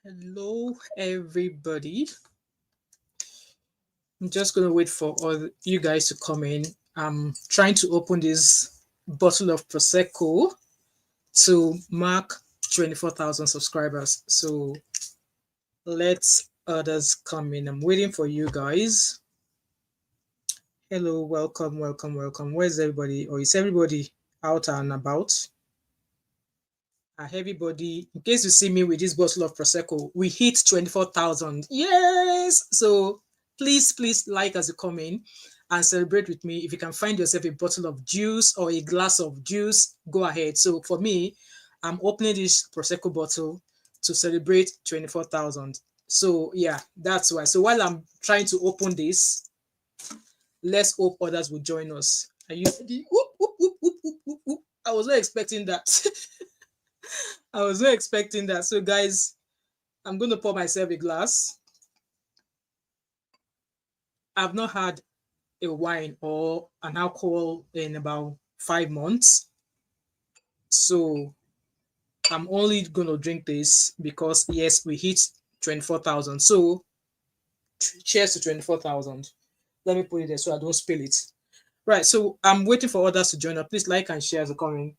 Hello, everybody. I'm just gonna wait for all you guys to come in. I'm trying to open this bottle of prosecco to mark 24,000 subscribers. So let others come in. I'm waiting for you guys. Hello, welcome, welcome, welcome. Where's everybody? Or is everybody out and about? Everybody, in case you see me with this bottle of prosecco, we hit 24,000. Yes. So please like as you come in and celebrate with me. If you can find yourself a bottle of juice or a glass of juice, go ahead. So for me, I'm opening this prosecco bottle to celebrate 24,000. So yeah, that's why. So while I'm trying to open this, let's hope others will join us. Are you ready? Whoop, whoop, whoop, whoop, whoop, whoop, whoop. I was not expecting that. I was not expecting that. So, guys, I'm going to pour myself a glass. I've not had a wine or an alcohol in about 5 months. So, I'm only going to drink this because, yes, we hit 24,000. So, cheers to 24,000. Let me put it there so I don't spill it. Right. So, I'm waiting for others to join up. Please like and share as you're coming.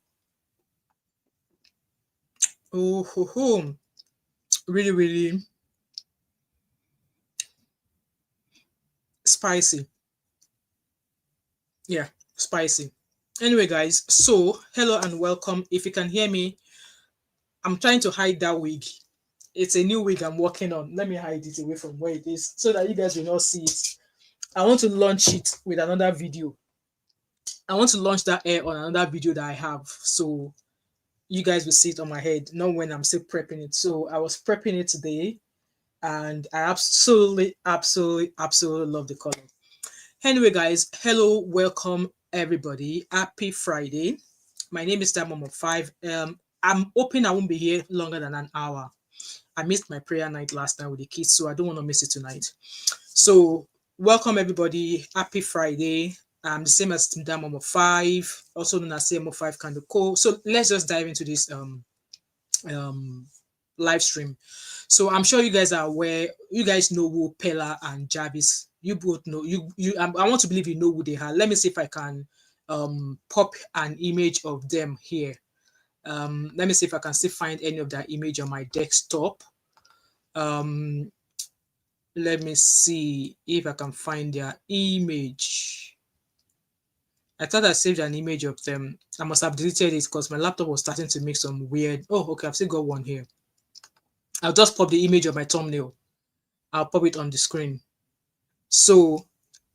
Oh, ho, ho. Really, really spicy. Yeah, spicy. Anyway, guys, so hello and welcome. If you can hear me, I'm trying to hide that wig. It's a new wig I'm working on. Let me hide it away from where it is so that you guys will not see it. I want to launch it with another video. I want to launch that hair on another video that I have. So you guys will see it on my head, not when I'm still prepping it. So I was prepping it today and I absolutely love the color. Anyway, guys, hello, welcome everybody. Happy Friday. My name is Mom of Five. I'm hoping I won't be here longer than an hour. I missed my prayer night last night with the kids, so I don't want to miss it tonight. So, welcome everybody. Happy Friday. I'm the same as Mom of Five, also known as CMO5 Candle Co. So let's just dive into this um live stream. So I'm sure you guys are aware. You guys know who Pella and Jarvis. You both know. I want to believe you know who they are. Let me see if I can pop an image of them here. Let me see if I can still find any of that image on my desktop. Um, let me see if I can find their image. I thought I saved an image of them. I must have deleted it because my laptop was starting to make some weird. Oh, okay, I've still got one here. I'll just pop the image of my thumbnail. I'll pop it on the screen. So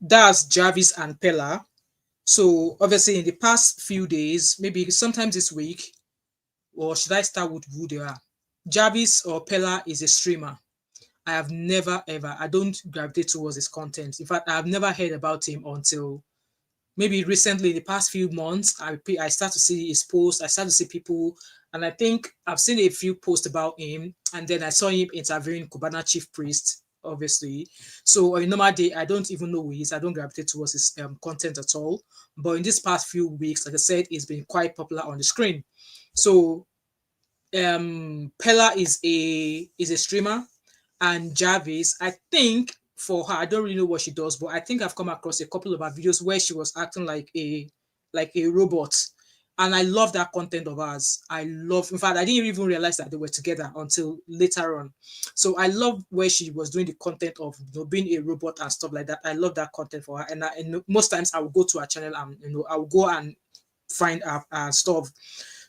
that's Jarvis and Pella. So obviously in the past few days, maybe sometimes this week, or should I start with who they are? Jarvis or Pella is a streamer. I have never ever, I don't gravitate towards his content. In fact, I've never heard about him until maybe recently, in the past few months. I start to see his posts, I start to see people, and I think I've seen a few posts about him, and then I saw him interviewing Cubana chief priest, obviously. So on a normal day, I don't even know who he is. I don't gravitate towards his content at all. But in this past few weeks, like I said, he's been quite popular on the screen. So Pella is a streamer, and Jarvis, I think for her, I don't really know what she does, but I think I've come across a couple of her videos where she was acting like a robot. And I love that content of hers. In fact, I didn't even realize that they were together until later on. So I love where she was doing the content of being a robot and stuff like that. I love that content for her. And most times I will go to her channel and I will go and find her stuff.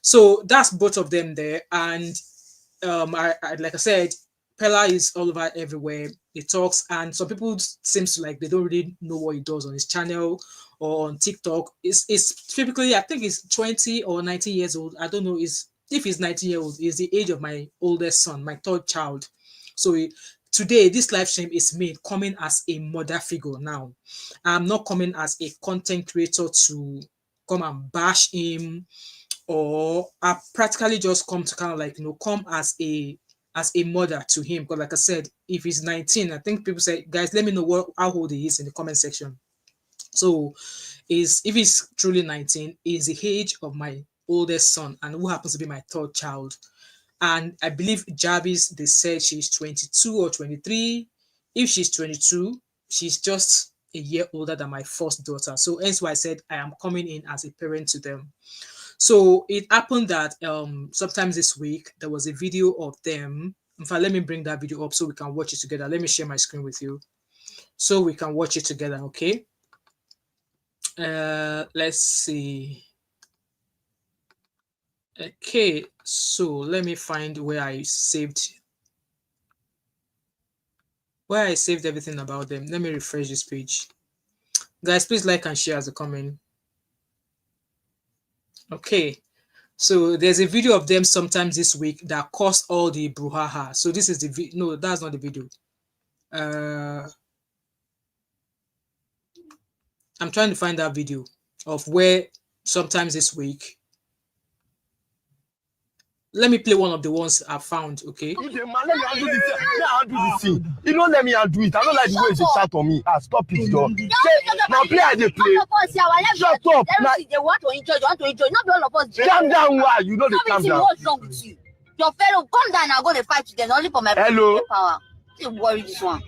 So that's both of them there. And I like I said, Pella is all over everywhere. He talks, and some people seems like they don't really know what he does on his channel or on TikTok. It's typically, I think he's 20 or 19 years old. I don't know is if he's 19 years old, is the age of my oldest son, my third child. So today this live stream is me coming as a mother figure now. I'm not coming as a content creator to come and bash him, or I practically just come to kind of like come as a mother to him. Because like I said, if he's 19, I think people say, guys, let me know how old he is in the comment section. So is if he's truly 19, is the age of my oldest son and who happens to be my third child. And I believe Jarvis, they said she's 22 or 23. If she's 22, she's just a year older than my first daughter. So hence why I said I am coming in as a parent to them. So it happened that sometimes this week there was a video of them. In fact, let me bring that video up so we can watch it together. Let me share my screen with you so we can watch it together, okay? Let's see. Okay, so let me find where I saved everything about them. Let me refresh this page. Guys, please like and share as a comment. Okay, so there's a video of them sometimes this week that caused all the brouhaha. So this is the video. No, that's not the video. I'm trying to find that video of where sometimes this week. Let me play one of the ones I found, okay? Let me undo this thing. You don't let me undo it. I don't like the way you shout on me. Stop it, though. Now play as they play. Shut up. They want to enjoy. You want to enjoy. Not all of us. Calm down, why? You know they calm down. What's wrong with you? Your fellow, come down and go to fight them only for my power. Don't worry this one.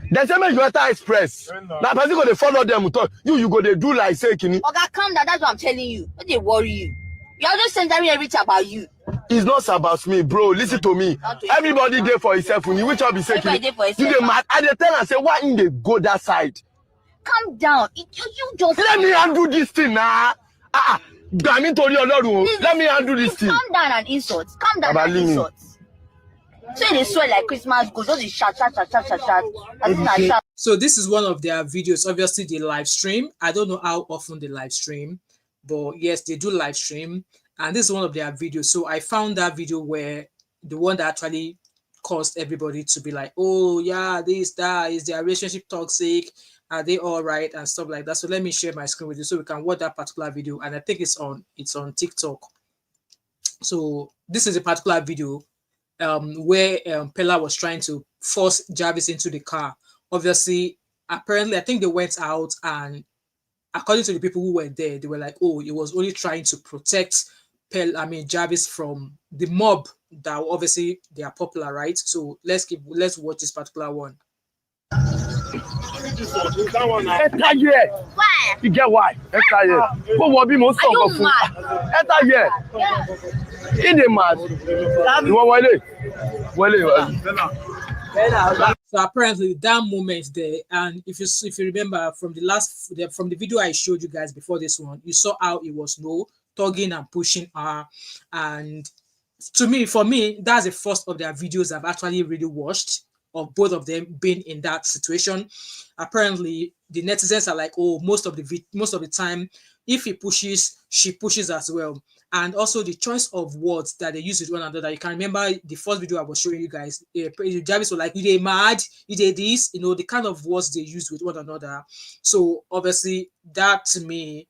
Then say make you enter express. Now person go to follow them. You go to do like say kini. Okay, calm down. That's what I'm telling you. Don't they worry you. You're just centering everything about you. It's not about me, bro. Listen to me. Everybody there for himself. When you which one be saying, you the mad. I tell and say, why in they go that side? Calm down. You just let me undo this thing now. Let me undo this thing. Calm down and insult. Calm down and insult. So they swear like Christmas goes. Those is shout. So this is one of their videos. Obviously, they live stream. I don't know how often they live stream, but yes, they do live stream. And this is one of their videos. So I found that video where the one that actually caused everybody to be like, oh yeah, is their relationship toxic? Are they all right? And stuff like that. So let me share my screen with you so we can watch that particular video. And I think it's on TikTok. So this is a particular video where Pella was trying to force Jarvis into the car. Obviously, apparently, I think they went out, and according to the people who were there, they were like, oh, it was only trying to protect Jarvis from the mob that obviously they are popular, right? So let's watch this particular one. Enter here. Why? You get why? Enter here. But what be most of them? Enter here. In the mad. You want So apparently that moment there, and if you remember from the video I showed you guys before this one, you saw how it was tugging and pushing her. And for me, that's the first of their videos I've actually really watched of both of them being in that situation. Apparently, the netizens are like, oh, most of the time, if he pushes, she pushes as well. And also the choice of words that they use with one another. You can remember the first video I was showing you guys. Jarvis was like, you they mad, you did this, the kind of words they use with one another. So obviously, that to me,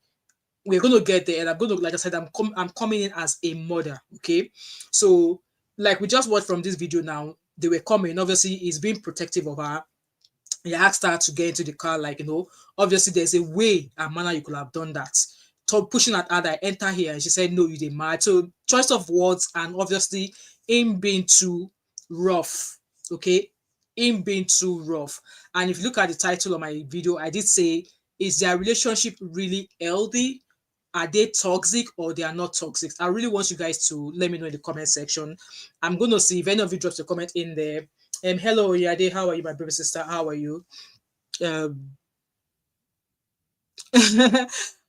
we're going to get there. And I'm going to, like I said, I'm coming in as a mother, okay? So, like we just watched from this video now, they were coming. Obviously, he's being protective of her. He asked her to get into the car, obviously there's a way and manner you could have done that. Pushing at her that I enter here, and she said, no, you did mad. So choice of words, and obviously him being too rough, okay? Him being too rough. And if you look at the title of my video, I did say, is their relationship really healthy? Are they toxic or they are not toxic? I really want you guys to let me know in the comment section. I'm going to see if any of you drops a comment in there. Hello, Yade. How are you, my brother sister? How are you?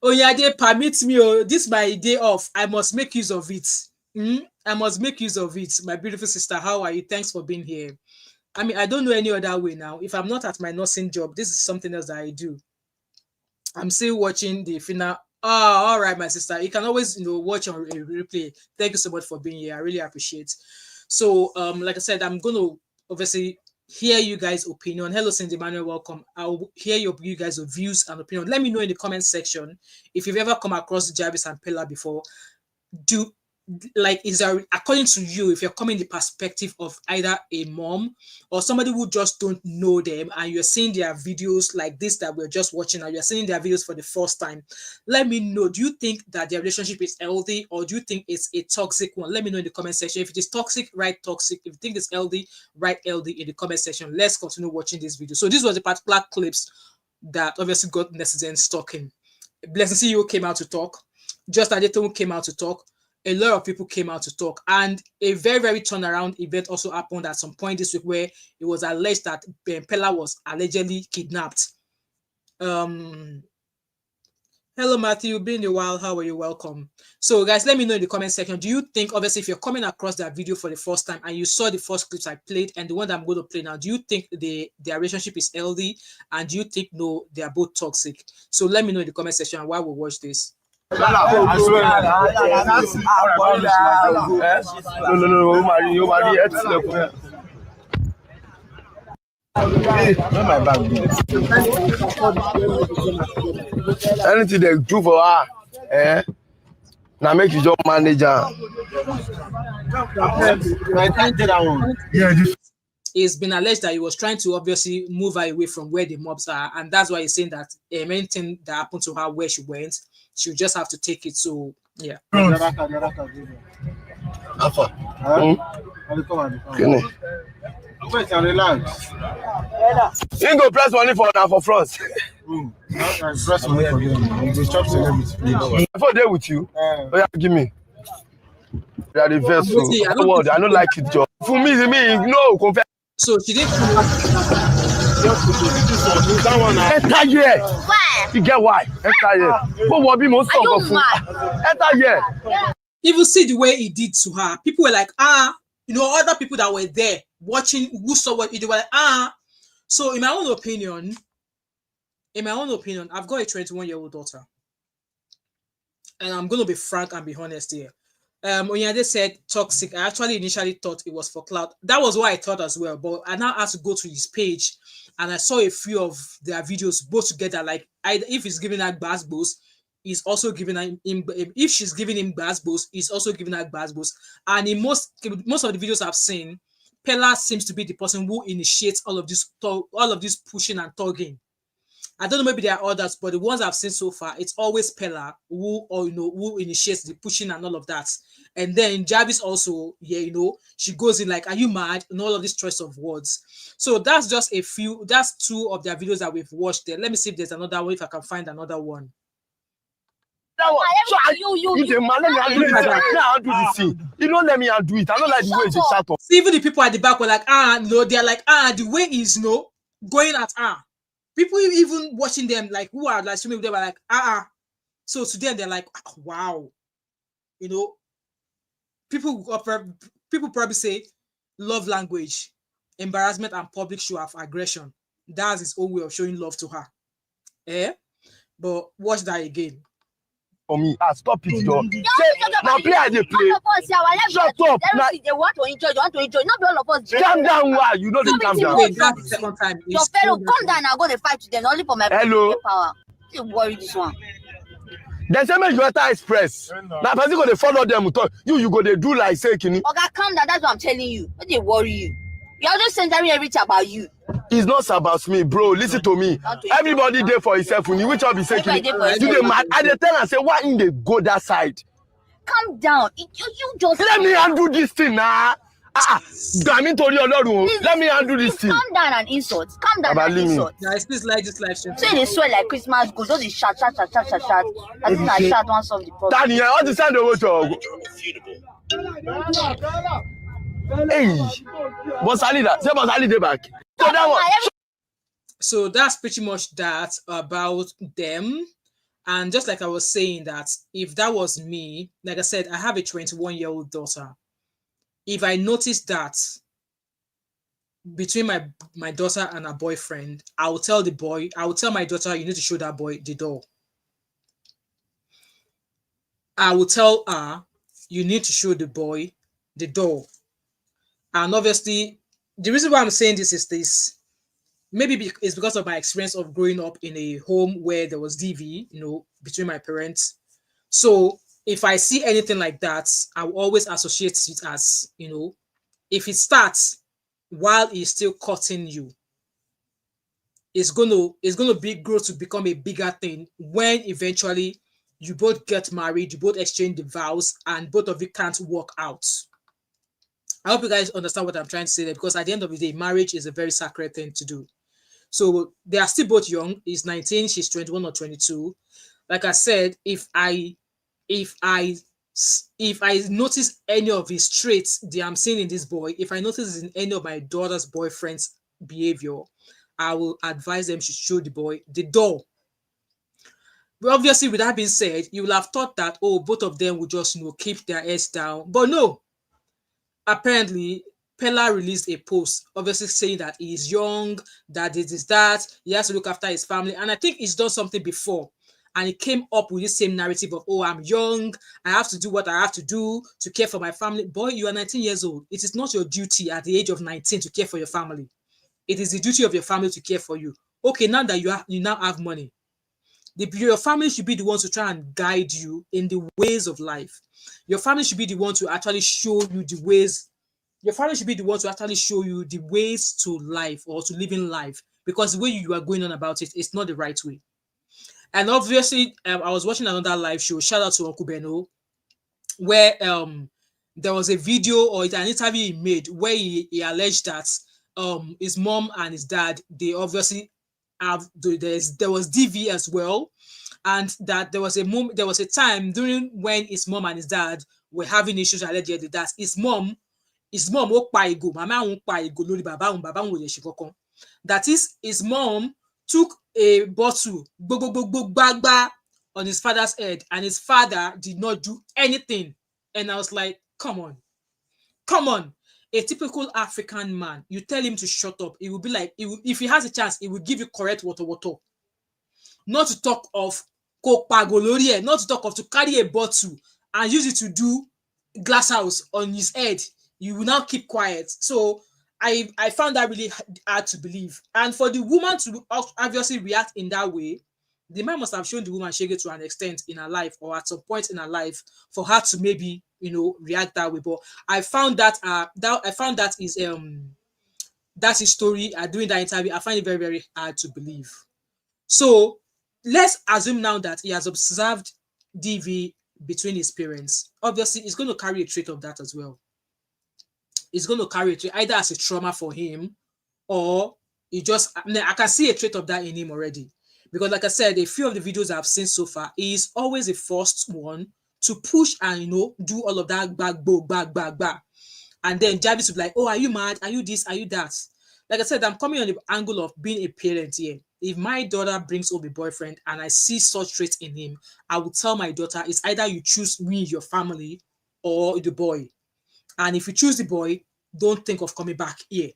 Oh, Yade, permit me. Oh, this is my day off. I must make use of it. I must make use of it. My beautiful sister, how are you? Thanks for being here. I don't know any other way now. If I'm not at my nursing job, this is something else that I do. I'm still watching the final. Oh, all right, my sister. You can always, watch on replay. Thank you so much for being here. I really appreciate. So, like I said, I'm going to obviously hear you guys' opinion. Hello, Cindy Manuel. Welcome. I'll hear you guys' views and opinion. Let me know in the comment section if you've ever come across Jarvis and Pella before. like, is there, according to you, if you're coming the perspective of either a mom or somebody who just don't know them, and you're seeing their videos like this that we're just watching, and you're seeing their videos for the first time, let me know, do you think that their relationship is healthy, or do you think it's a toxic one? Let me know in the comment section. If it is toxic, write toxic. If you think it's healthy, write healthy in the comment section. Let's continue watching this video. So this was the particular clips that obviously got netizens talking. Blessing CEO came out to talk. Just Adetoun came out to talk. A lot of people came out to talk, and a very, very turnaround event also happened at some point this week, where it was alleged that Pella was allegedly kidnapped. Hello, Matthew. Been a while. How are you? Welcome. So, guys, let me know in the comment section. Do you think, obviously, if you're coming across that video for the first time and you saw the first clips I played and the one that I'm going to play now, do you think their relationship is healthy, and do you think no, they are both toxic? So, let me know in the comment section while we watch this. I swear. No, anything they do for her, now make you just manage her. It's been alleged that he was trying to obviously move her away from where the mobs are, and that's why he's saying that anything that happened to her where she went, she'll just have to take it. So yeah. Wait and relax. You go press money for now for front. Press money for them. You go chop celebrity. Before they with you, oh yeah, give me. They are the vessel. I don't like it, Joe. For me, no confess. So she didn't. That one. Enter here. Why? You get why? Enter here. But what be most of enter here. Even see the way he did to her. People were like, you know, other people that were there watching who saw what he did were like, So in my own opinion, I've got a 21-year-old daughter. And I'm gonna be frank and be honest here. Onyade said toxic. I actually initially thought it was for clout. That was what I thought as well. But I now had to go to his page, and I saw a few of their videos both together. Like, if he's giving her bass, he's also giving him. If she's giving him bass, he's also giving her bass. And in most of the videos I've seen, Pella seems to be the person who initiates all of this pushing and tugging. I don't know, maybe there are others, but the ones I've seen so far, it's always Pella who initiates the pushing and all of that. And then Jarvis also, she goes in like, "Are you mad?" and all of this choice of words. So that's just that's two of their videos that we've watched there. Let me see if there's another one, if I can find another one. That one. So you the man, let me handle it. Now do this thing. You don't let me do it. I don't like the way it's chat on. See, even the people at the back were like, no, they're like, the way is going at people even watching them, like, who are like swimming, they were like, So to them, they're like, wow. People probably say love language, embarrassment, and public show of aggression. That's his own way of showing love to her. But watch that again. For me, stop it, though. Now play as they play. Shut up. They want to enjoy. Not all of us. Calm down, why? You know they calm down. Wait, that's the second time. Your fellow, come down and go to fight with them. Only for my power. Don't worry this one. Then say make you enter express. Now person go dey follow them. You go dey do like say kini. Okay, calm down. That's what I'm telling you. Don't they worry you. You're just centering everything about you. It's not about me, bro. Listen to me. Everybody there for himself. When you which one be saying, do they mad? I dey tell and say, why in they go that side? Calm down. You just let me undo this thing now. Let me undo this thing. Calm down and insult. Calm down and insult. Guys, please like this live stream. So they swear like Christmas goes. Don't they shout. I think I shout once of the problem. Danny, I want to send over to. Hey, Boss Ali, say Boss Ali dey back. So that one. So that's pretty much that about them. And just like I was saying, that if that was me, like I said, I have a 21-year-old daughter. If I notice that between my daughter and her boyfriend, I will tell my daughter, you need to show that boy the door. I will tell her, you need to show the boy the door. And obviously, the reason why I'm saying this is this. Maybe it's because of my experience of growing up in a home where there was DV, between my parents. So if I see anything like that, I will always associate it as, if it starts while he's still cutting you, it's gonna be grow to become a bigger thing when eventually you both get married, you both exchange the vows, and both of you can't work out. I hope you guys understand what I'm trying to say there, because at the end of the day, marriage is a very sacred thing to do. So they are still both young. He's 19, she's 21 or 22. Like I said, if I if I notice any of his traits that I'm seeing in this boy, if I notice in any of my daughter's boyfriend's behavior, I will advise them to show the boy the door. But obviously, with that being said, you will have thought that, oh, both of them would just keep their heads down. But no, apparently Pella released a post obviously saying that he is young, that this is that, he has to look after his family. And I think he's done something before. And he came up with this same narrative of, oh, I'm young, I have to do what I have to do to care for my family. Boy, you are 19 years old. It is not your duty at the age of 19 to care for your family. It is the duty of your family to care for you. Okay, now that you now have money, your family should be the ones to try and guide you in the ways of life. Your family should be the one to actually show you the ways. Your family should be the one to actually show you the ways to life or to living life, because the way you are going on about it is not the right way. And obviously, I was watching another live show. Shout out to Uncle Beno, where there was a video or an interview he made where he alleged that his mom and his dad, they obviously have there was DV as well, and that there was a time during when his mom and his dad were having issues allegedly that his mom ó pa ìgò, màmá òun pa ìgò lórí bàbá òun ò lè ṣe kankan. That is, his mom took a bottle gbagba on his father's head, and his father did not do anything. And I was like, come on. A typical African man, you tell him to shut up, he will be like, if he has a chance, he will give you correct water. Not to talk of not to talk of to carry a bottle and use it to do glass house on his head. You will now keep quiet. So I found that really hard to believe. And for the woman to obviously react in that way, the man must have shown the woman shege to an extent in her life, or at some point in her life, for her to maybe react that way. But I found that is that's his story. During that interview, I find it very, very hard to believe. So let's assume now that he has observed DV between his parents. Obviously, he's going to carry a trait of that as well. He's going to carry a trait either as a trauma for him, or I can see a trait of that in him already. Because like I said, a few of the videos I've seen so far, he is always the first one to push and do all of that bag. And then Jarvis will be like, oh, are you mad? Are you this? Are you that? Like I said, I'm coming on the angle of being a parent here. If my daughter brings home a boyfriend and I see such traits in him, I will tell my daughter, it's either you choose me, your family, or the boy. And if you choose the boy, don't think of coming back here.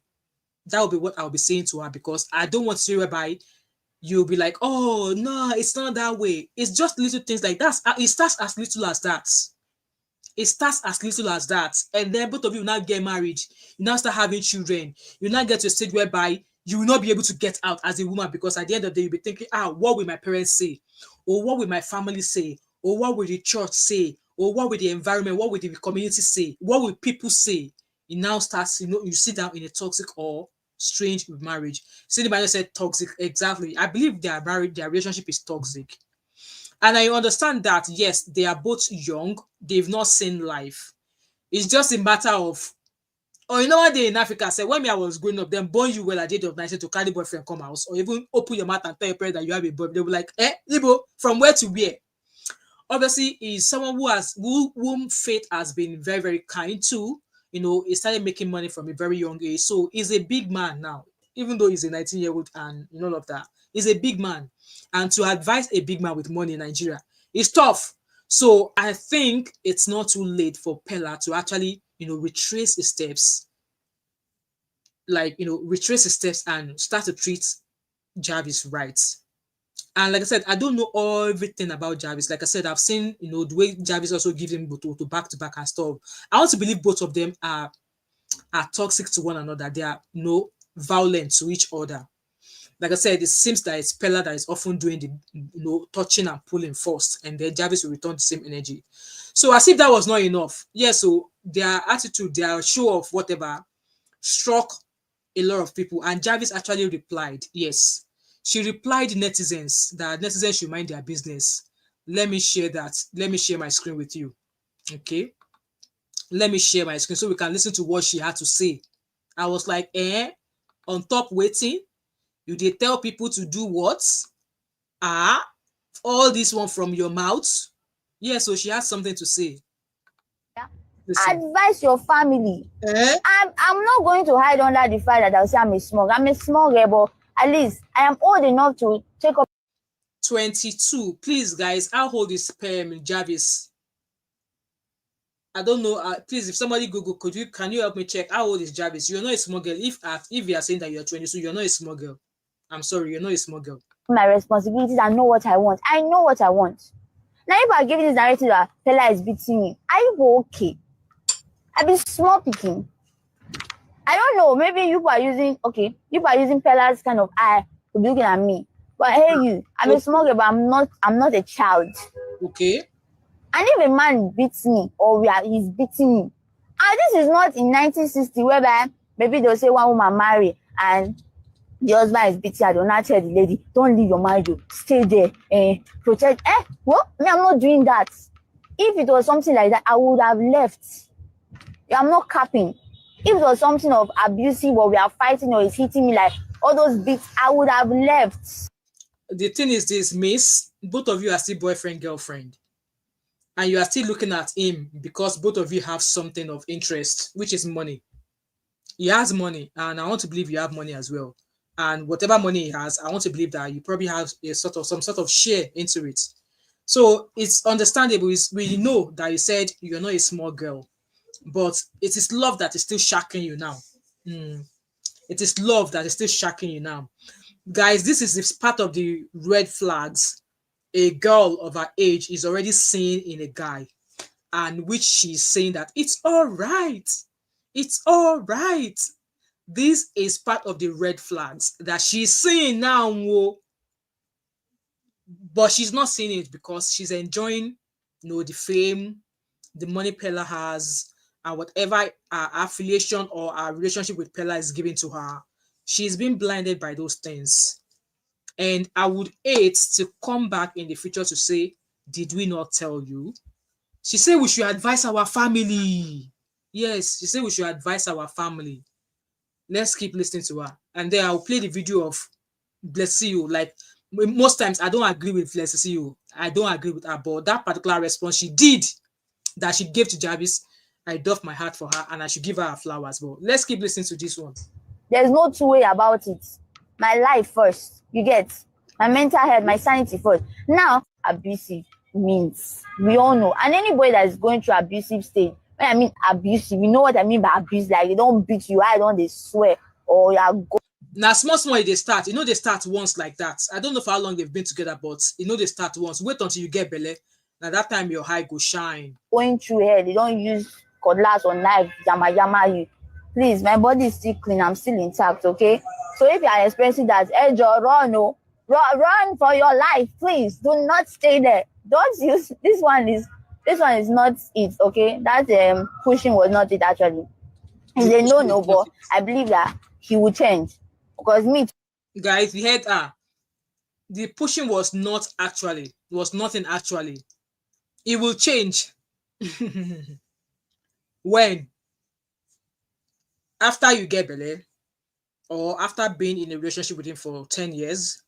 That will be what I'll be saying to her, because I don't want to see whereby you'll be like, oh, no, it's not that way. It's just little things like that. It starts as little as that. And then both of you now get married. You now start having children. You now get to a stage whereby you will not be able to get out as a woman, because at the end of the day, you'll be thinking, what will my parents say? Or what will my family say? Or what will the church say? Or what will the environment, what will the community say? What will people say? It now starts, you sit down in a toxic or strange marriage. Cindy Bano said toxic. Exactly. I believe their relationship is toxic. And I understand that, yes, they are both young. They've not seen life. It's just a matter of, one day in Africa, say, when I was growing up, then born you well at the age of 19 to carry boyfriend come house, or even open your mouth and tell your parents that you have a boyfriend. They'll be like, Ibo, from where to where? Obviously, he's someone whom fate has been very, very kind to. He started making money from a very young age. So he's a big man now, even though he's a 19-year-old and all of that. He's a big man. And to advise a big man with money in Nigeria is tough. So I think it's not too late for Pella to actually, retrace his steps. Retrace his steps and start to treat Jarvis right. And like I said, I don't know everything about Jarvis. Like I said, I've seen, the way Jarvis also gives him to back-to-back and stuff. I want to believe both of them are toxic to one another. They are, violent to each other. Like I said, it seems that it's Pella that is often doing the, touching and pulling first, and then Jarvis will return the same energy. So as if that was not enough, yeah, so their attitude, their show of whatever struck a lot of people. And Jarvis actually replied, yes. She replied netizens that netizens should mind their business. Let me share that. Let me share my screen with you. Okay. Let me share my screen so we can listen to what she had to say. I was like, on top waiting, you did tell people to do what? Ah, all this one from your mouth. Yeah, so she has something to say. Listen. Advise your family. I'm not going to hide under the fact that I'll say I'm a small girl, but at least I am old enough to take up 22. Please, guys, how old is Jarvis? I don't know. Please, if somebody Google, can you help me check how old is Jarvis? You're not a small girl. If you are saying that you're 22, you're not a small girl. I'm sorry, you're not a small girl. my responsibilities and know what I want. I know what I want. Now, if I give this narrative that Pella is beating me, are you okay? I be small picking. I don't know. Maybe you are using Pella's kind of eye to be looking at me. But hey, I'm a small girl, but I'm not a child. Okay. And if a man beats me or he's beating me, and this is not in 1960 whereby maybe they'll say one woman marry and the husband is beating her, they'll not tell the lady, don't leave your marriage, stay there and protect. Well, me, I'm not doing that. If it was something like that, I would have left. I'm not capping. If it was something of abusive or we are fighting or he's hitting me like all those beats, I would have left. The thing is this, miss, both of you are still boyfriend, girlfriend. And you are still looking at him because both of you have something of interest, which is money. He has money, and I want to believe you have money as well. And whatever money he has, I want to believe that you probably have some sort of share into it. So it's understandable. We know that you said you're not a small girl, but it is love that is still shocking you now. It is love that is still shocking you now. Guys, this is part of the red flags a girl of her age is already seeing in a guy, and which she's saying that it's all right. It's all right. This is part of the red flags that she's seeing now. But she's not seeing it because she's enjoying, the fame, the money Pella has, and whatever affiliation or relationship with Pella is giving to her. She's been blinded by those things. And I would hate to come back in the future to say, did we not tell you? She said we should advise our family. Yes, she said we should advise our family. Let's keep listening to her. And then I'll play the video of Bless you. Like, most times I don't agree with Bless you. I don't agree with her, but that particular response she did, that she gave to Jarvis, I doff my heart for her and I should give her flowers. But let's keep listening to this one. There's no two way about it. My life first, you get. My mental health, my sanity first. Now, abusive means, we all know. And anybody that is going through abusive stage, when I mean abusive, you know what I mean by abuse, like they don't beat you, I don't, they swear, or you are now small they start. They start once like that. I don't know for how long they've been together, but they start once. Wait until you get belle. Now that time your eye go shine. Going through here, they don't use cutlass or knife, yama you. Please, my body is still clean, I'm still intact, okay? So if you are experiencing that, run for your life, please. Do not stay there. Don't use this one is not it, okay? That pushing was not it actually. It's a no, but I believe that he will change. Because me, guys, we heard the pushing was not actually, was nothing actually. It will change. When? After you get belle, or after being in a relationship with him for 10 years,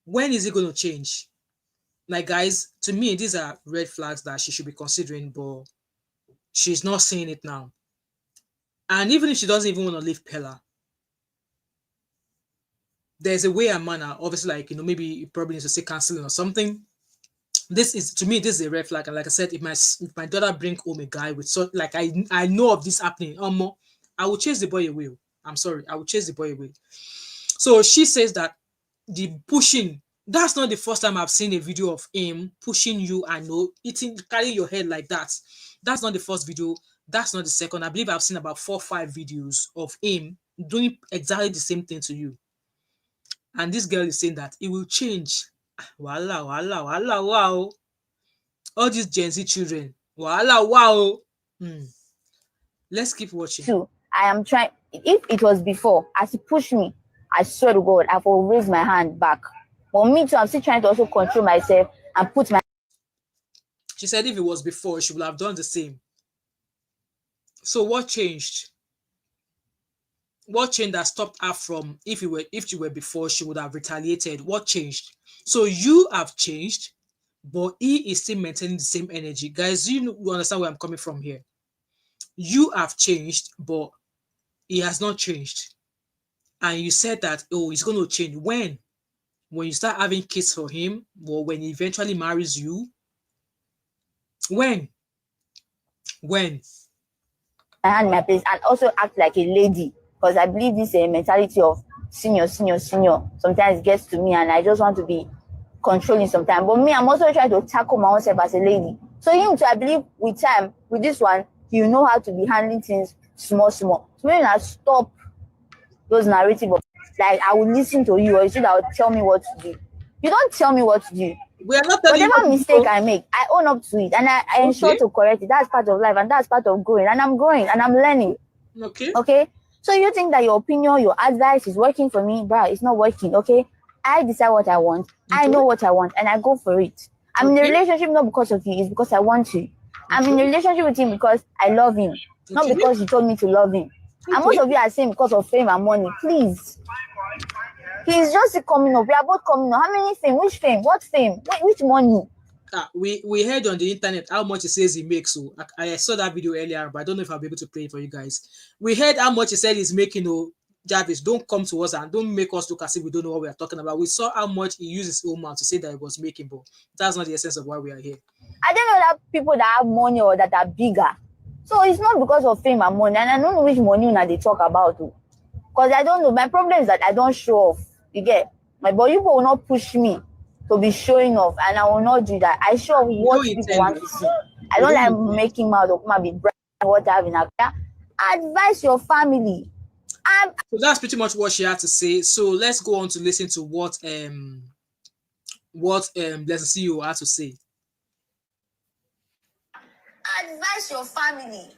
when is it going to change? Like, guys, to me, these are red flags that she should be considering, but she's not seeing it now. And even if she doesn't even want to leave Pella, there's a way and manner, obviously, like, maybe it probably needs to say counseling or something. This is, to me, this is a red flag. And like I said, if my daughter bring home a guy with, so like, I know of this happening, I will chase the boy away. I'm sorry, I will chase the boy away. So she says that the pushing, that's not the first time I've seen a video of him pushing you and carrying your head like that. That's not the first video. That's not the second. I believe I've seen about 4 or 5 videos of him doing exactly the same thing to you. And this girl is saying that it will change. Wow. All these Gen Z children. Wahala, wow. Let's keep watching. too. I am trying. If it was before, as he pushed me, I swear to God, I will raise my hand back. But me too, I'm still trying to also control myself and put my. She said if it was before, she would have done the same. So what changed? What changed that stopped her from, if she were before, she would have retaliated? What changed? So you have changed, but he is still maintaining the same energy. Guys, you understand where I'm coming from here? You have changed, but he has not changed. And you said that, oh, he's going to change. When you start having kids for him, or when he eventually marries you? When Hand in my place and also act like a lady, because I believe this mentality of senior sometimes gets to me, and I just want to be controlling sometimes. But me, I'm also trying to tackle my own self as a lady. So him too, I believe with time, with this one, you know how to be handling things small. So when I stop those narrative of, like, I will listen to you, or you should tell me what to do. You don't tell me what to do. we are not telling you Whatever what to mistake do. I make, I own up to it, and I ensure Okay. to correct it. That's part of life, and that's part of growing. And I'm growing, and I'm learning. Okay. So you think that your opinion, your advice is working for me, bruh? It's not working. Okay. I decide what I want. I know what I want, and I go for it. I'm in a relationship not because of you, it's because I want to. I'm in a relationship with him because I love him, not because he told me to love him. And most of you are saying because of fame and money. Please just coming up. We are both coming up. How many fame? Which fame? What fame? Which money? We heard on the internet how much he says he makes. So I saw that video earlier, but I don't know if I'll be able to play it for you guys. We heard how much he said he's making. Oh, Jarvis, don't come to us and don't make us look as if we don't know what we are talking about. We saw how much he used his own mouth to say that he was making, but that's not the essence of why we are here. I don't know that people that have money or that are bigger. So it's not because of fame and money. And I don't know which money they talk about. Because I don't know. My problem is that I don't show off. You get? My body people will not push me to be showing off. And I will not do that. I show what people want to see. I don't like making mouth or come and be bragging what I have in a car. Advise your family. So that's pretty much what she had to say. So let's go on to listen to what Blessing CEO had to say. Advise your family.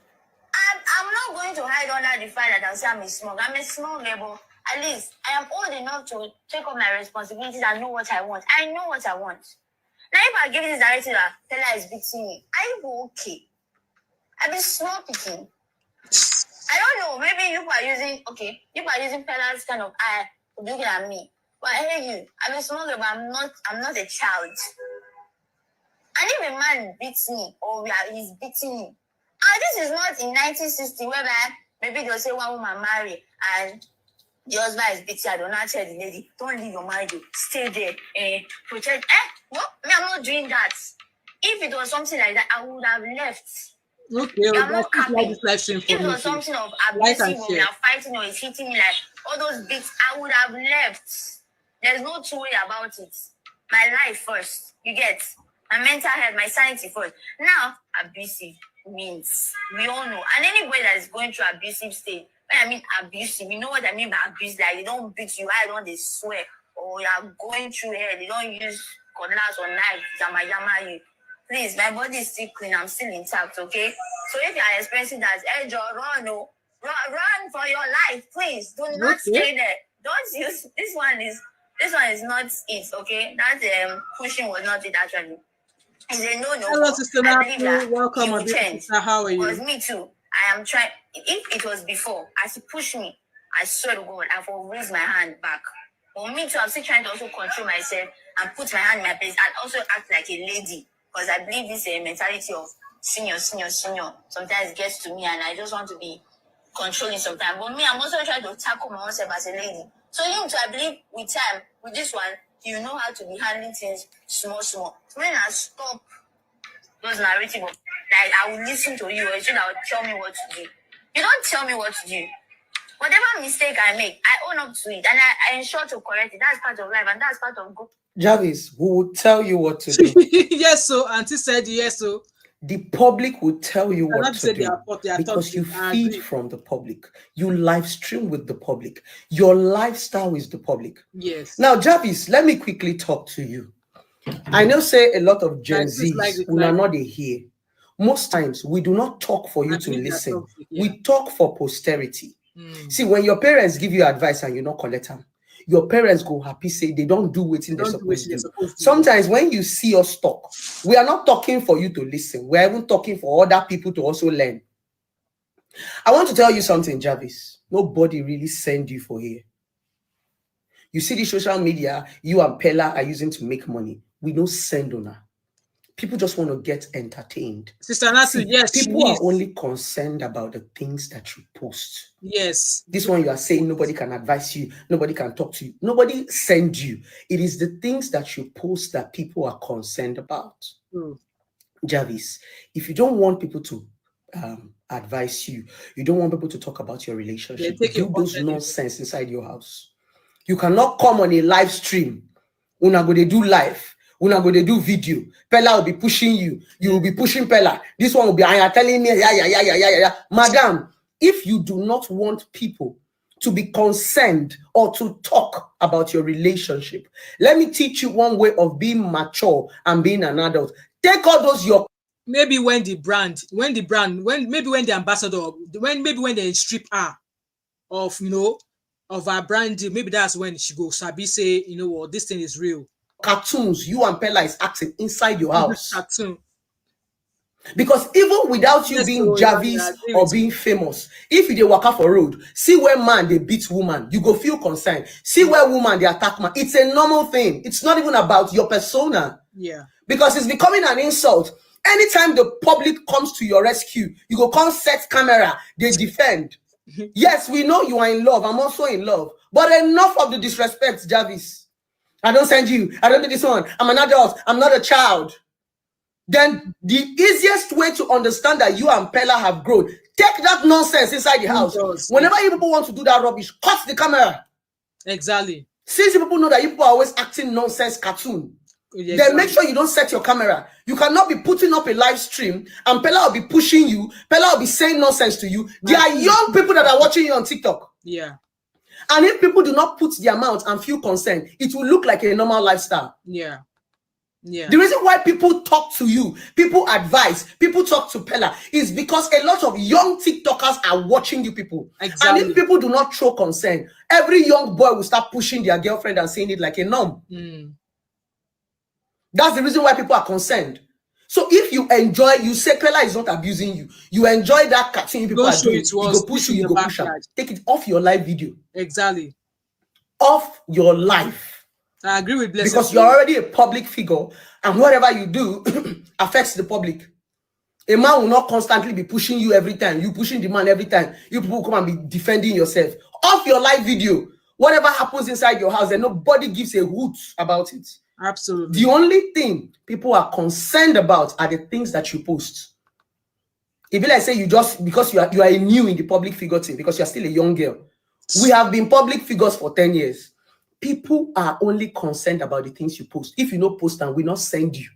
I'm not going to hide under the fact that I'll say I'm a small girl. At least I am old enough to take up my responsibilities and know what I want. I know what I want. Now, if I give this directive that Pella is beating me, are you okay? I've been small picking. I don't know. Maybe you are using Pella's kind of eye looking at me. But I hear you. I'm a small girl, but I'm not a child. And if a man beats me or he's beating me, this is not in 1960 whereby maybe they'll say one woman marry and the husband is beating. I don't not tell the lady, don't leave your marriage, stay there, protect. No, I'm not doing that. If it was something like that, I would have left. Okay, I'm not capping. If it was something of abusive or we are fighting or it's hitting me like all those beats, I would have left. There's no two way about it. My life first, you get? My mental health, my sanity first. Now, abusive means we all know. And anybody that is going through abusive state, when I mean abusive, you know what I mean by abuse, like they don't beat you, I don't they swear, or you are going through hell, they don't use cutlass or knife, yama you. Please, my body is still clean, I'm still intact, okay? So if you are experiencing that, run for your life, please. Do not stay there. Don't use this one is not it, okay? That pushing was not it actually. It's a no. Hello, Sister Napu. Welcome, my sister. How are you? Because me too. I am trying. If it was before, as he pushed me, I swear to God, I will raise my hand back. But me too, I'm still trying to also control myself and put my hand in my place and also act like a lady. Because I believe this mentality of senior sometimes gets to me and I just want to be controlling sometimes. But me, I'm also trying to tackle my own self as a lady. So him too, I believe with time, with this one, you know how to be handling things small. When I stop those narrative of, like, I will listen to you or you should tell me what to do. You don't tell me what to do. Whatever mistake I make, I own up to it and I ensure to correct it. That's part of life and that's part of good. Jarvis, who will tell you what to do? Yes, so Auntie said yes, so the public will tell you what to do because you feed from the public. You live stream with the public. Your lifestyle is the public. Yes. Now, Jarvis, let me quickly talk to you. I know say a lot of Gen Zs who are not here. Most times we do not talk for you to listen. We talk for posterity. See, when your parents give you advice and you not collect them, your parents go happy say they don't do what they're supposed to do. Sometimes when you see us talk, we are not talking for you to listen. We are even talking for other people to also learn. I want to tell you something, Jarvis. Nobody really send you for here. You see the social media you and Pella are using to make money. We don't send on her. People just want to get entertained. Sister Nancy, yes. People are only concerned about the things that you post. Yes. This one you are saying nobody can advise you, nobody can talk to you, nobody send you. It is the things that you post that people are concerned about. Jarvis, if you don't want people to advise you, you don't want people to talk about your relationship, do those nonsense inside your house. You cannot come on a live stream. Una go dey do live. Una go dey do video. Pella will be pushing you. You will be pushing Pella. This one will be telling me, yeah. Madam, if you do not want people to be concerned or to talk about your relationship, let me teach you one way of being mature and being an adult. Take all those your maybe when the ambassador, when they strip her of of our brand, maybe that's when she goes Sabi say, you know what, this thing is real. Cartoons you and Pella is acting inside your house. Cartoon. Because even without you being Jarvis or being famous, if you dey walk out for road, see where man they beat woman, you go feel concerned. See where woman they attack man. It's a normal thing. It's not even about your persona. Yeah. Because it's becoming an insult. Anytime the public comes to your rescue, you go come set camera, they defend. Yes, we know you are in love. I'm also in love. But enough of the disrespect, Jarvis. I don't send you. I don't do this one. I'm an adult. I'm not a child. Then the easiest way to understand that you and Pella have grown, take that nonsense inside the house. Whenever you people want to do that rubbish, cut the camera. Exactly. Since you people know that you people are always acting nonsense cartoon, then make sure you don't set your camera. You cannot be putting up a live stream and Pella will be pushing you. Pella will be saying nonsense to you. There are young people that are watching you on TikTok. Yeah. And if people do not put their mouth and feel concerned, it will look like a normal lifestyle. Yeah. Yeah. The reason why people talk to you, people advise, people talk to Pella is because a lot of young TikTokers are watching you people. Exactly. And if people do not show concern, every young boy will start pushing their girlfriend and saying it like a norm. That's the reason why people are concerned. So if you enjoy, you say Pella is not abusing you. You enjoy that cartoon people are doing. You go push you, you go push her. Take it off your live video. Exactly. Off your life. I agree with Blessing. Because you're already a public figure and whatever you do affects the public. A man will not constantly be pushing you every time. You pushing the man every time. You people come and be defending yourself. Off your live video. Whatever happens inside your house, and nobody gives a hoot about it. Absolutely. The only thing people are concerned about are the things that you post. If you like say you just because you are new in the public figure thing, because you are still a young girl. We have been public figures for 10 years. People are only concerned about the things you post. If you don't post and we not send you,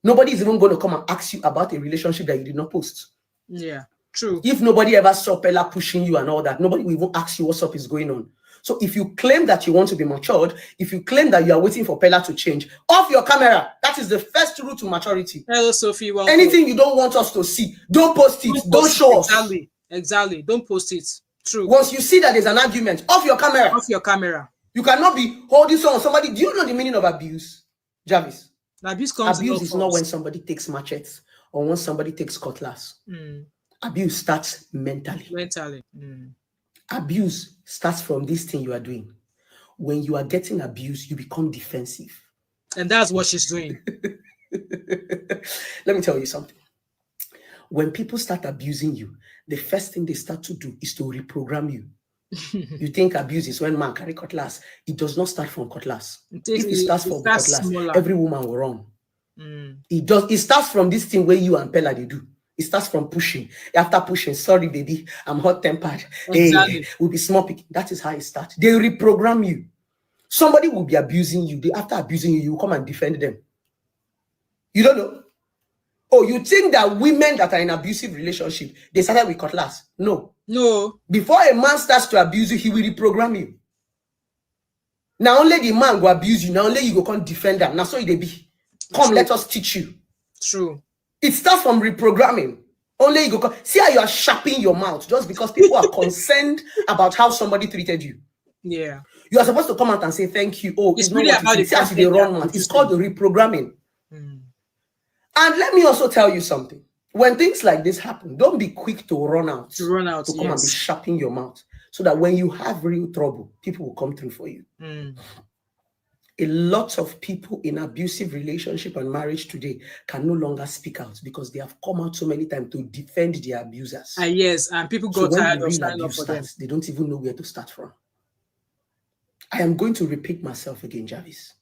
nobody is even going to come and ask you about a relationship that you did not post. Yeah, true. If nobody ever saw Pella pushing you and all that, nobody will even ask you what's up is going on. So if you claim that you want to be matured, if you claim that you are waiting for Pella to change, off your camera. That is the first route to maturity. Hello, Sophie. Welcome. Anything you don't want us to see, don't post it. Don't show us. Exactly. Don't post it. True. Once you see that there's an argument, off your camera. Off your camera. You cannot be holding somebody. Do you know the meaning of abuse, Jarvis? Abuse is not when somebody takes machetes or when somebody takes cutlass. Abuse starts mentally. Abuse starts from this thing you are doing. When you are getting abused, you become defensive. And that's what she's doing. Let me tell you something. When people start abusing you, the first thing they start to do is to reprogram you. You think abuse is when man carry cutlass. It does not start from cutlass. If it starts from cutlass, smaller. Every woman will run. It starts from this thing where you and Pella they do. It starts from pushing. After pushing, sorry, baby, I'm hot-tempered. Exactly. Hey, we'll be small picking. That is how it starts. They reprogram you. Somebody will be abusing you. After abusing you, you will come and defend them. You don't know. Oh, you think that women that are in abusive relationship, they started with cutlass? No. No. Before a man starts to abuse you, he will reprogram you. Now only the man will abuse you. Now only you go come defend them. Now so they be. Come, True. let us teach you. True. It starts from reprogramming. Only you go. See how you are sharpening your mouth just because people are concerned about how somebody treated you. Yeah. You are supposed to come out and say thank you. Oh, It's not really what about it is. the See, as they content run they are mouth. It's called the reprogramming. Mm. And let me also tell you something. When things like this happen, don't be quick to run out. To run out, to come and be sharpening your mouth, so that when you have real trouble, people will come through for you. Mm. A lot of people in abusive relationship and marriage today can no longer speak out because they have come out so many times to defend their abusers. Yes, and people So got when tired the of real standing up abuse for them. starts, they don't even know where to start from. I am going to repeat myself again, Jarvis.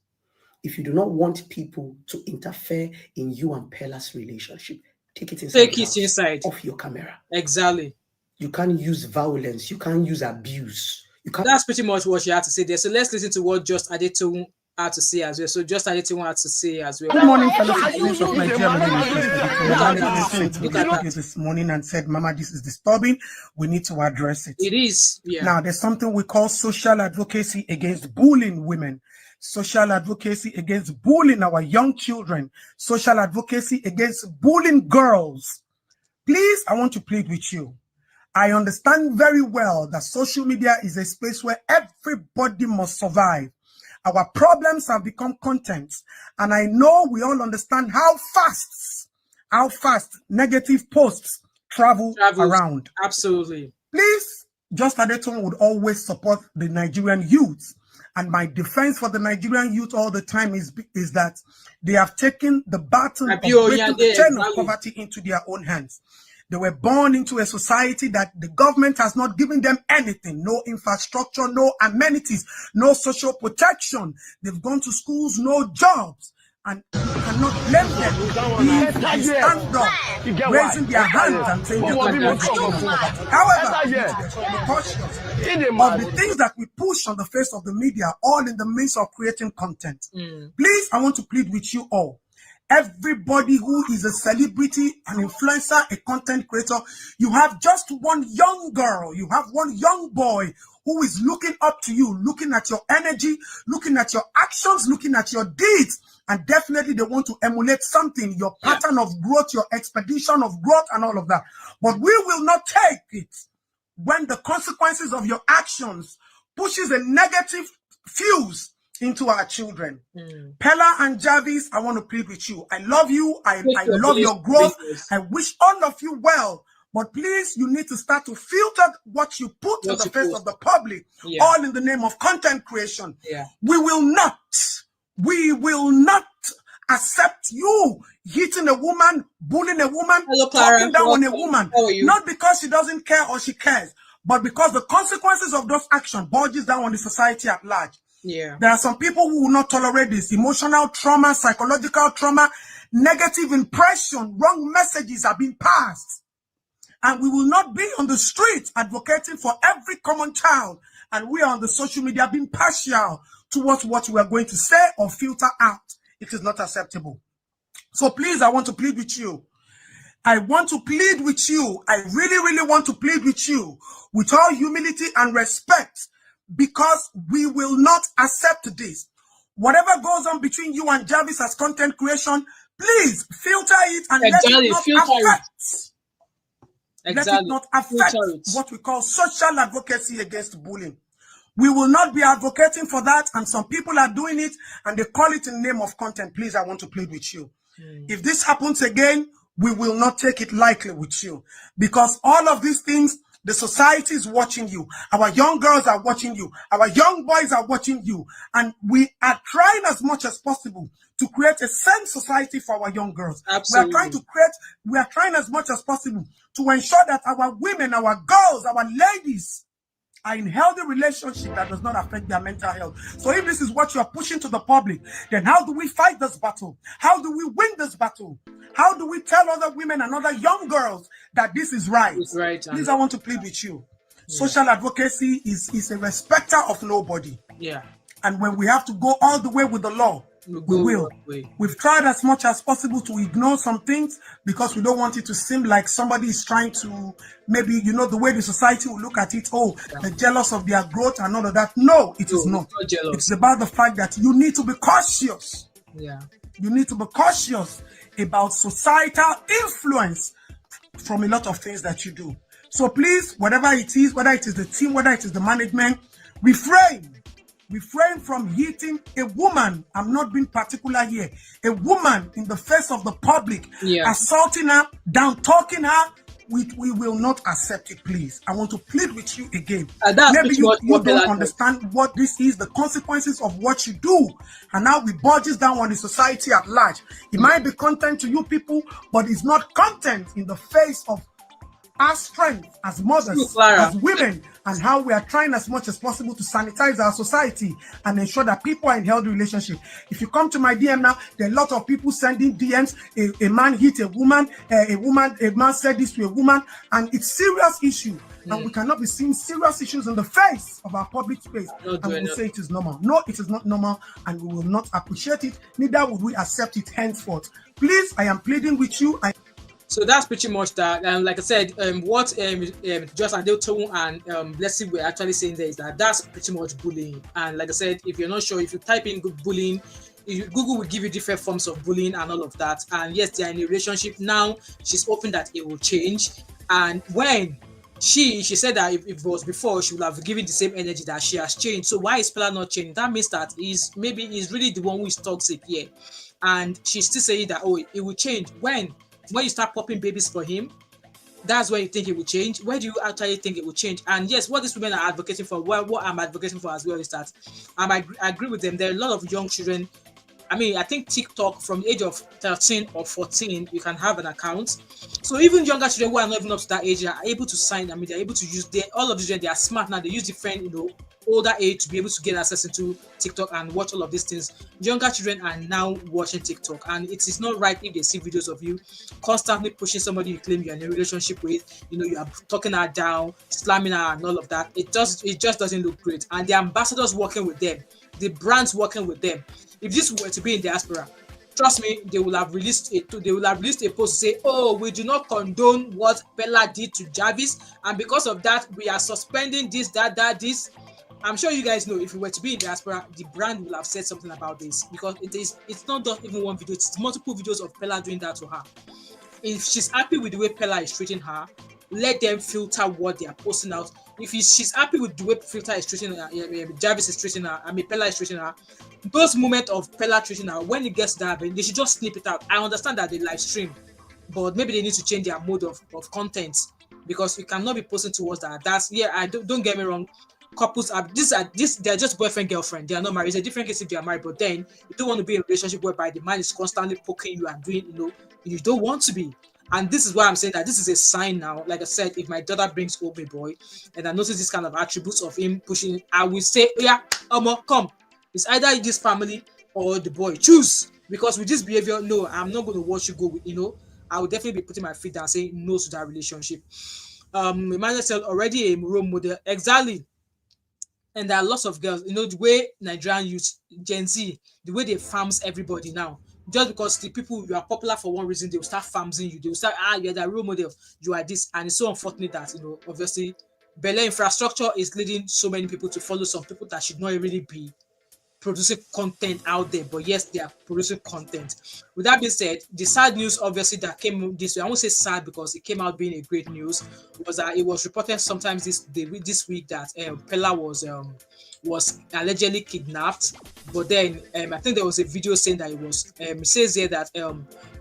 If you do not want people to interfere in you and Pella's relationship, take it inside. Take it inside. Off your camera. Exactly. You can't use violence. You can't use abuse. You can't. That's pretty much what she had to say there. So let's listen to what Just Adetun had to say as well. So Just Adetun had to say as well. Good morning, fellow citizens of Nigeria. My name is Look at that. this morning and said, Mama, this is disturbing. We need to address it. It is. Yeah. Now, there's something we call social advocacy against bullying women, social advocacy against bullying our young children, social advocacy against bullying girls. Please, I want to plead with you. I understand very well that social media is a space where everybody must survive. Our problems have become content, and I know we all understand how fast negative posts travel around. Absolutely. Please, Just Adetun would always support the Nigerian youth. And my defense for the Nigerian youth all the time is that they have taken the baton of breaking the chain of poverty into their own hands. They were born into a society that the government has not given them anything, no infrastructure, no amenities, no social protection. They've gone to schools, no jobs. And you cannot blame them if they stand up, raising their hands and saying they're going to be poverty. However, we need to be cautious of the things that we push on the face of the media, all in the midst of creating content. Please, I want to plead with you all. Everybody who is a celebrity, an influencer, a content creator, you have just one young girl, you have one young boy who is looking up to you, looking at your energy, looking at your actions, looking at your deeds, and definitely they want to emulate something, your pattern of growth, your expedition of growth and all of that. But we will not take it when the consequences of your actions pushes a negative fuse into our children. Pella and Jarvis, I want to plead with you. I love you. I love your growth. I wish all of you well. But please, you need to start to filter what you put on the face of the public, all in the name of content creation. We will not accept you hitting a woman, bullying a woman, talking down on a woman, not because she doesn't care or she cares, but because the consequences of those actions bulges down on the society at large. There are some people who will not tolerate this. Emotional trauma, psychological trauma, negative impression, wrong messages are being passed. And we will not be on the streets advocating for every common child. And we are on the social media being partial towards what we are going to say or filter out. It is not acceptable. So please, I want to plead with you. I want to plead with you. I really, really want to plead with you with all humility and respect, because we will not accept this. Whatever goes on between you and Jarvis as content creation, please filter it and let it not affect what we call social advocacy against bullying. We will not be advocating for that, and some people are doing it and they call it in the name of content. Please, I want to plead with you. If this happens again, we will not take it lightly with you, because all of these things, the society is watching you. Our young girls are watching you. Our young boys are watching you. And we are trying as much as possible to create a sane society for our young girls. Absolutely. We are trying as much as possible to ensure that our women, our girls, our ladies are in healthy relationship that does not affect their mental health. So if this is what you are pushing to the public, then how do we fight this battle? How do we win this battle? How do we tell other women and other young girls that this is right? It's right. Please, I want to plead with you. Social advocacy is a respecter of nobody. And when we have to go all the way with the law, we will. We've tried as much as possible to ignore some things because we don't want it to seem like somebody is trying to, maybe, the way the society will look at it, they're jealous of their growth and all of that. No, it is not. It's not jealous. It's about the fact that you need to be cautious. you need to be cautious about societal influence from a lot of things that you do. So please, whatever it is, whether it is the team, whether it is the management, refrain from hitting a woman. I'm not being particular here. A woman in the face of the public, assaulting her, down talking her. We will not accept it, please. I want to plead with you again. Maybe you don't understand what this is, the consequences of what you do, and now we budges down on the society at large. It might be content to you people, but it's not content in the face of our strength as mothers, as women, and how we are trying as much as possible to sanitize our society and ensure that people are in healthy relationship. If you come to my DM now, there are a lot of people sending DMs. A man hit a woman, a man said this to a woman, and it's serious issue. And we cannot be seeing serious issues in the face of our public space. And we will say it is normal. No, it is not normal, and we will not appreciate it. Neither would we accept it henceforth. Please, I am pleading with you. So that's pretty much that. And like I said, what just Adelton and Blessing were actually saying there is that that's pretty much bullying. And like I said, if you're not sure, if you type in bullying, Google will give you different forms of bullying and all of that. And yes, they are in a relationship now. She's hoping that it will change. And when she said that if it was before, she would have given the same energy that she has changed. So why is Pella not changing? That means that maybe he's really the one who is toxic here. And she's still saying that, oh, it will change. When you start popping babies for him, that's when you think it will change. Where do you actually think it will change? And yes, what these women are advocating for, what I'm advocating for as well is that I agree with them. There are a lot of young children. I mean, I think TikTok from the age of 13 or 14, you can have an account. So even younger children who are not even up to that age are able to sign. I mean, they're able to use all of these children. They are smart now. They use different, older age to be able to get access into TikTok and watch all of these things. Younger children are now watching TikTok, and it is not right if they see videos of you constantly pushing somebody you claim you're in a relationship with. You are talking her down, slamming her, and all of that. It just doesn't look great. And the ambassadors working with them, the brands working with them. If this were to be in diaspora, trust me, they will have released a post to say, oh, we do not condone what Pella did to Jarvis, and because of that, we are suspending this, that, this. I'm sure you guys know if we were to be in diaspora, the brand will have said something about this, because it's not just even one video, it's multiple videos of Pella doing that to her. If she's happy with the way Pella is treating her, let them filter what they are posting out. If she's happy with the way filter is treating her, Jarvis is treating her, Pella is treating her, those moments of Pella treating her, when it gets to that, they should just snip it out. I understand that they live stream, but maybe they need to change their mode of content, because you cannot be posting towards that. Don't get me wrong. Couples they're just boyfriend girlfriend, they are not married. It's a different case if they are married, but then you don't want to be in a relationship whereby the man is constantly poking you and doing you don't want to be. And this is why I'm saying that this is a sign now. Like I said, if my daughter brings home a boy and I notice this kind of attributes of him pushing, I will say, yeah, come, it's either this family or the boy, choose. Because with this behavior, no, I'm not going to watch you go with, I will definitely be putting my feet down saying no to that relationship. Emmanuel said already a role model, exactly. And there are lots of girls, the way Nigerian youth, Gen Z, the way they farms everybody now. Just because the people, you are popular for one reason, they will start farming you. They will start, you're the role model, you are this. And it's so unfortunate that, obviously, Bella infrastructure is leading so many people to follow some people that should not really be producing content out there. But yes, they are producing content. With that being said, the sad news, obviously, that came this way, I won't say sad because it came out being a great news, was that it was reported sometimes this week that Pella was allegedly kidnapped. But then I think there was a video saying that it says here that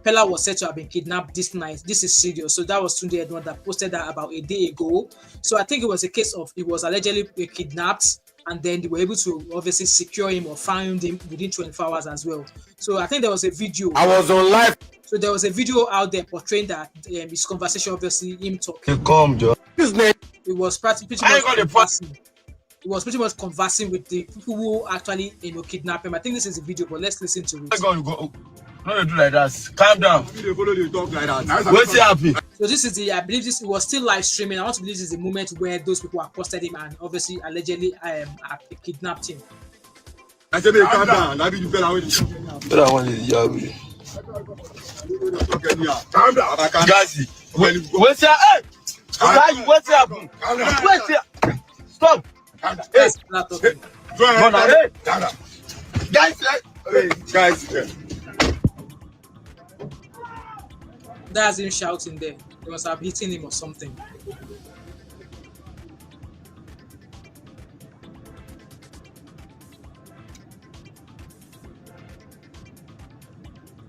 Pella was said to have been kidnapped this night. This is serious. So that was Tunde Edward that posted that about a day ago. So I think it was a case of it was allegedly kidnapped, and then they were able to obviously secure him or find him within 24 hours as well. So I think there was a video. I was on live. So there was a video out there portraying that his conversation, obviously him talking. Come, Joe. It was pretty much conversing with the people who actually kidnapped him. I think this is a video, but let's listen to it. Go. Don't do like that. Calm down. What's happy? So this is I believe it was still live streaming. I want to believe this is the moment where those people accosted him and obviously allegedly kidnapped him. I said, calm down. That one is Yahweh. Calm down. Gazi. What's your hey? What's happening? What's your stop? Hey, guys. that's him shouting there. They must have hitting him or something.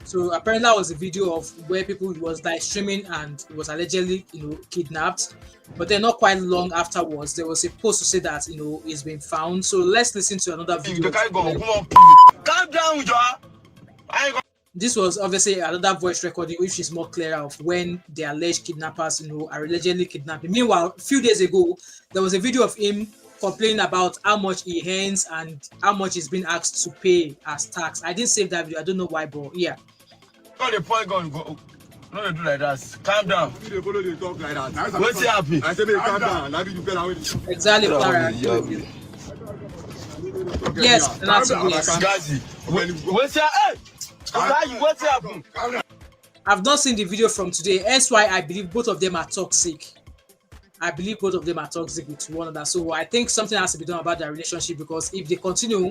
So apparently that was a video of where people was like streaming and it was allegedly, kidnapped. But then not quite long afterwards, there was a post to say that it's been found. So let's listen to another video. Calm down, Joa. This was obviously another voice recording, which is more clear of when the alleged kidnappers, are allegedly kidnapping. Meanwhile, a few days ago, there was a video of him complaining about how much he earns and how much he's been asked to pay as tax. I didn't save that video. I don't know why, but yeah. Got the point, go. No, they do like that. Calm down. You follow the talk like that. What's happy? I said, calm down. Now you better wait. Exactly, Clara. Yes, that's it. Gazi. What's happening? What's happening? I've not seen the video from today. That's why I believe both of them are toxic. I believe both of them are toxic with one another. So I think something has to be done about their relationship, because if they continue,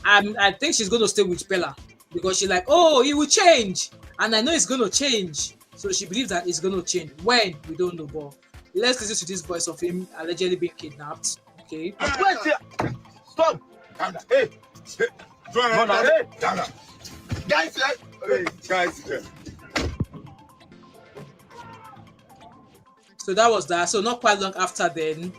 I think she's going to stay with Pella, because she's like, oh, he will change. And I know it's going to change. So she believes that it's going to change. When? We don't know. But let's listen to this voice of him allegedly being kidnapped. Okay. Stop. Hey. Guys, So that was that. So not quite long after then,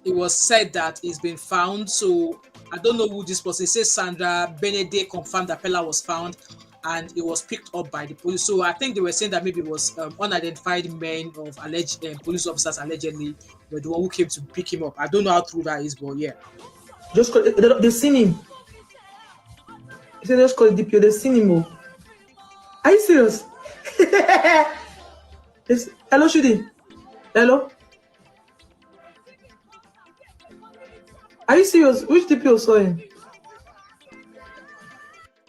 it was said that it's been found. So I don't know who this person. It says Sandra Benedict confirmed that Pella was found and it was picked up by the police. So I think they were saying that maybe it was unidentified men of alleged police officers allegedly were the one who came to pick him up. I don't know how true that is, but yeah. Just call it, they've seen him. He said, just call it DPO. They've seen him. Are you serious? Hello, Shudi. Hello. Are you serious? Which DPO saw him?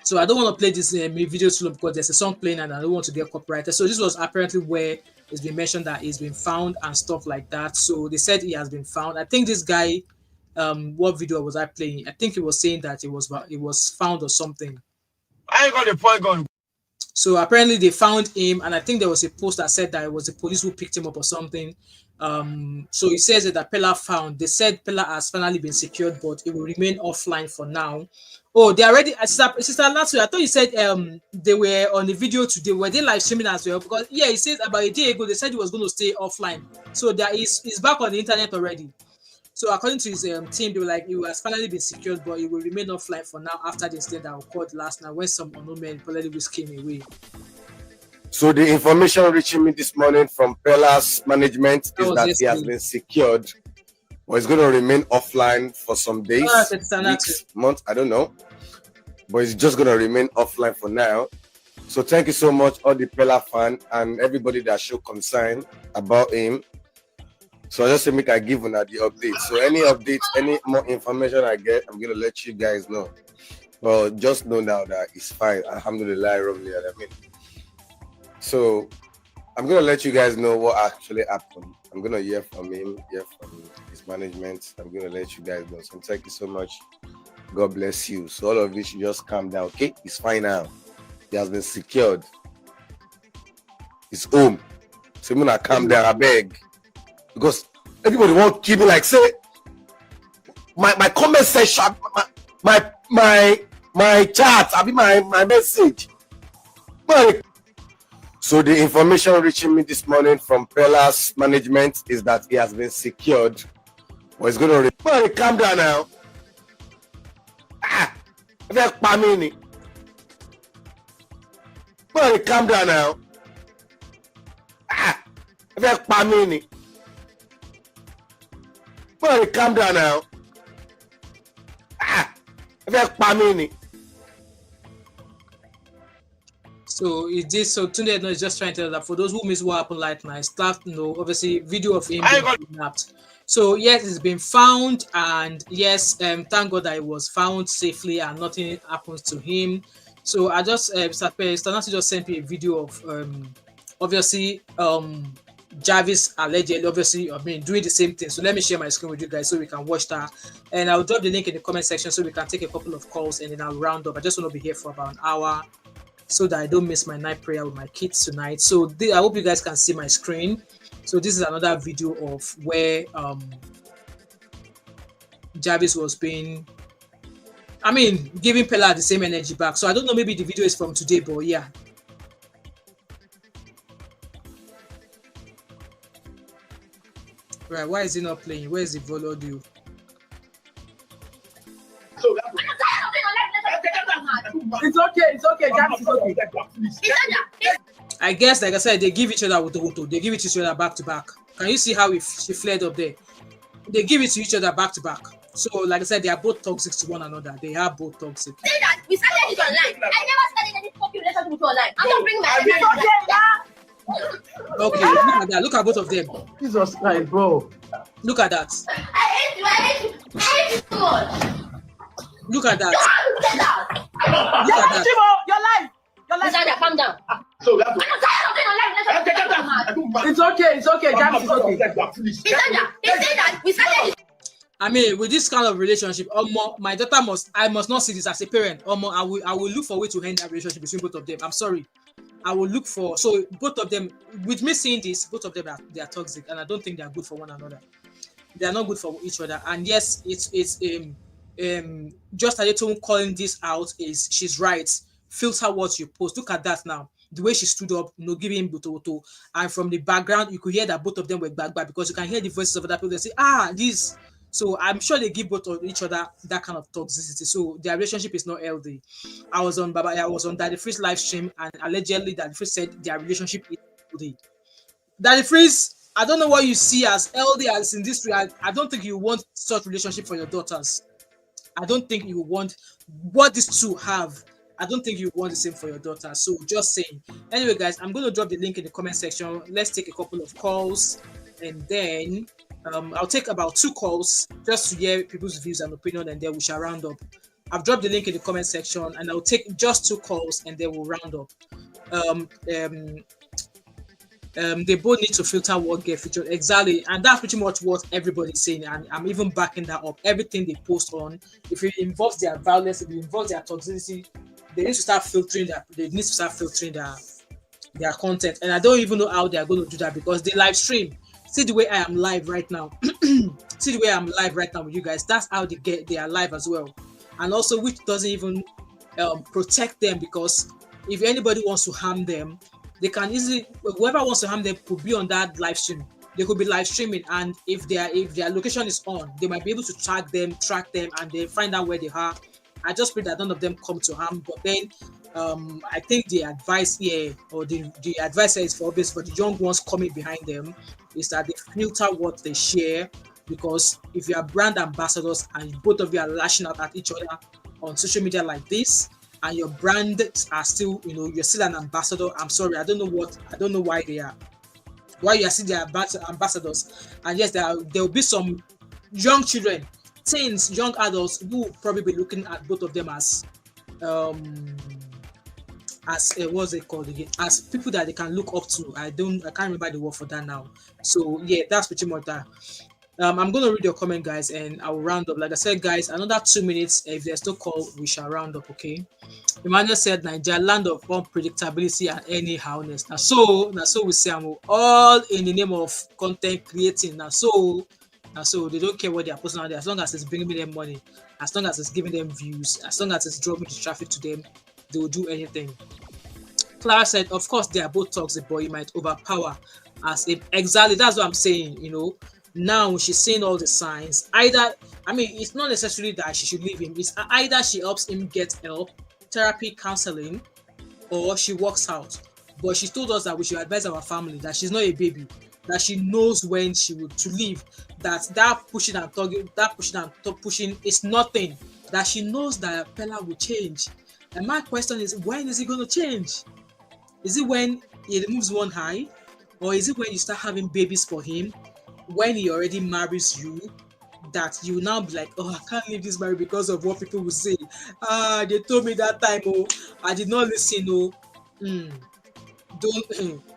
So I don't want to play this video too long because there's a song playing and I don't want to get copyrighted. So this was apparently where it's been mentioned that he's been found and stuff like that. So they said he has been found. I think this guy, what video was I playing? I think he was saying that it was found or something. I ain't got the point going. So apparently they found him, and I think there was a post that said that it was the police who picked him up or something. So it says that Pella found. They said Pella has finally been secured, but it will remain offline for now. Oh, they already. Sister last week, I thought you said they were on the video today. Were they live streaming as well? Because yeah, it says about a day ago they said he was going to stay offline. So that is back on the internet already. So according to his team, they were like, it has finally been secured, but it will remain offline for now after the incident that occurred last night when some unknown men probably whisked him away. So the information reaching me this morning from Pella's management is that he has been secured, or it's going to remain offline for some days, weeks, months, I don't know. But it's just going to remain offline for now. So thank you so much, all the Pella fans and everybody that showed concern about him. So I just say make I give on the update. So any updates, any more information I get, I'm gonna let you guys know. Well, just know now that it's fine. Alhamdulillah, so I'm gonna let you guys know what actually happened. I'm gonna hear from him, hear from his management. I'm gonna let you guys know. So thank you so much. God bless you. So all of you should just calm down, okay? It's fine now. He has been secured. It's home. So I'm gonna calm down, I beg. Because everybody won't keep me like say my comment section, my chat, I mean my message. So the information reaching me this morning from Pella's management is that he has been secured. Or it's gonna calm down now. Calm down now. Calm down now. So it did. So Tunde is just trying to tell that for those who missed what happened last night, staff obviously video of him being kidnapped. So yes, it's been found, and yes, thank God that it was found safely and nothing happens to him. So I just Stanasi just sent me a video of obviously Jarvis allegedly, obviously, doing the same thing. So let me share my screen with you guys so we can watch that. And I'll drop the link in the comment section so we can take a couple of calls and then I'll round up. I just want to be here for about an hour so that I don't miss my night prayer with my kids tonight. So I hope you guys can see my screen. So this is another video of where Jarvis was giving Pella the same energy back. So I don't know, maybe the video is from today, but yeah. Right, why is it not playing? Where is the vol audio? It's okay, Jarvis, it's okay. I guess, like I said, they give each other with they give it to each other back to back. Can you see how she flared up there? They give it to each other back to back. So, like I said, they are both toxic to one another. They are both toxic. Say that we started it online. I never started any fucking relationship with you online. I'm not bringing my Okay, look at that. Look at both of them. Jesus Christ, bro. Look at that. I hate you. I hate you so much. Look at that. Look at that. Your life. Sandra, calm down. So we have to. I'm tired of being online. It's okay, Jarvis, it's okay. He said that we started it. I mean, with this kind of relationship, my daughter I must not see this as a parent. I will look for a way to end that relationship between both of them. I'm sorry. I will look for, so both of them, with me seeing this, both of them they are toxic, and I don't think they are good for one another. They are not good for each other. And yes, it's just Adetone calling this out is she's right. Filter what you post. Look at that now. The way she stood up, giving him butoto. And from the background, you could hear that both of them were back because you can hear the voices of other people. They say, this. So I'm sure they give both of each other that kind of toxicity. So their relationship is not healthy. I was on Daddy Freeze live stream, and allegedly Daddy Freeze said their relationship is healthy. Daddy Freeze, I don't know what you see as healthy as in this. I don't think you want such relationship for your daughters. I don't think you want what these two have. I don't think you want the same for your daughter. So just saying. Anyway, guys, I'm going to drop the link in the comment section. Let's take a couple of calls, and then I'll take about 2 calls just to hear people's views and opinion, and then we shall round up. I've dropped the link in the comment section, and I'll take just 2 calls, and then we'll round up. They both need to filter what get featured exactly, and that's pretty much what everybody's saying, and I'm even backing that up. Everything they post on, if it involves their violence, if it involves their toxicity, they need to start filtering their content. And I don't even know how they are going to do that, because they live stream. See the way I am live right now. See the way I'm live right now with you guys. That's how they are live as well, and also which doesn't even protect them, because if anybody wants to harm them, they can easily, whoever wants to harm them could be on that live stream. They could be live streaming, and if their location is on, they might be able to track them, and they find out where they are. I just pray that none of them come to harm. But then I think the advice here, or the advice is for the young ones coming behind them, is that they filter what they share, because if you are brand ambassadors and both of you are lashing out at each other on social media like this, and your brand are still, you're still an ambassador. I'm sorry, I don't know why you are still the ambassadors. And yes, there will be some young children, teens, young adults who will probably be looking at both of them as what's it called again? As people that they can look up to. I can't remember the word for that now. So yeah, that's pretty much that. I'm going to read your comment, guys, and I will round up. Like I said, guys, another 2 minutes. If there's no call, we shall round up, okay? Emmanuel said, Nigeria, land of unpredictability and anyhowness. Now, so we say, all in the name of content creating. Now, so they don't care what they are posting out there, as long as it's bringing them money, as long as it's giving them views, as long as it's drawing the traffic to them, they will do anything. Clara said, of course, they are both toxic, but you might overpower as if exactly that's what I'm saying, Now she's seeing all the signs. It's not necessarily that she should leave him. It's either she helps him get help, therapy, counseling, or she walks out. But she told us that we should advise our family that she's not a baby, that she knows when she would to leave, that pushing is nothing, that she knows that Pella will change. And my question is, when is he going to change? Is it when he removes one eye, or is it when you start having babies for him? When he already marries you, that you now be like, I can't leave this marriage because of what people will say. They told me that time, I did not listen.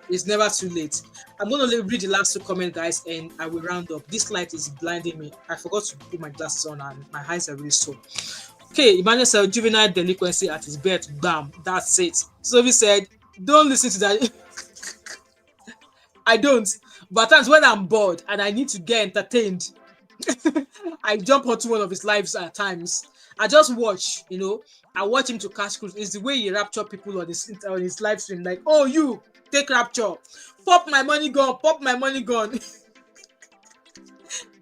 It's never too late. I'm going to read the last 2 comments, guys, and I will round up. This light is blinding me. I forgot to put my glasses on, and my eyes are really sore. Okay, Emmanuel said juvenile delinquency at his best. Bam, that's it. So we said, don't listen to that. I don't. But at times when I'm bored and I need to get entertained, I jump onto one of his lives at times. I just watch, I watch him to catch cruise. It's the way he rapture people on his live stream. Like, oh, you take rapture, pop my money gun, pop my money gun.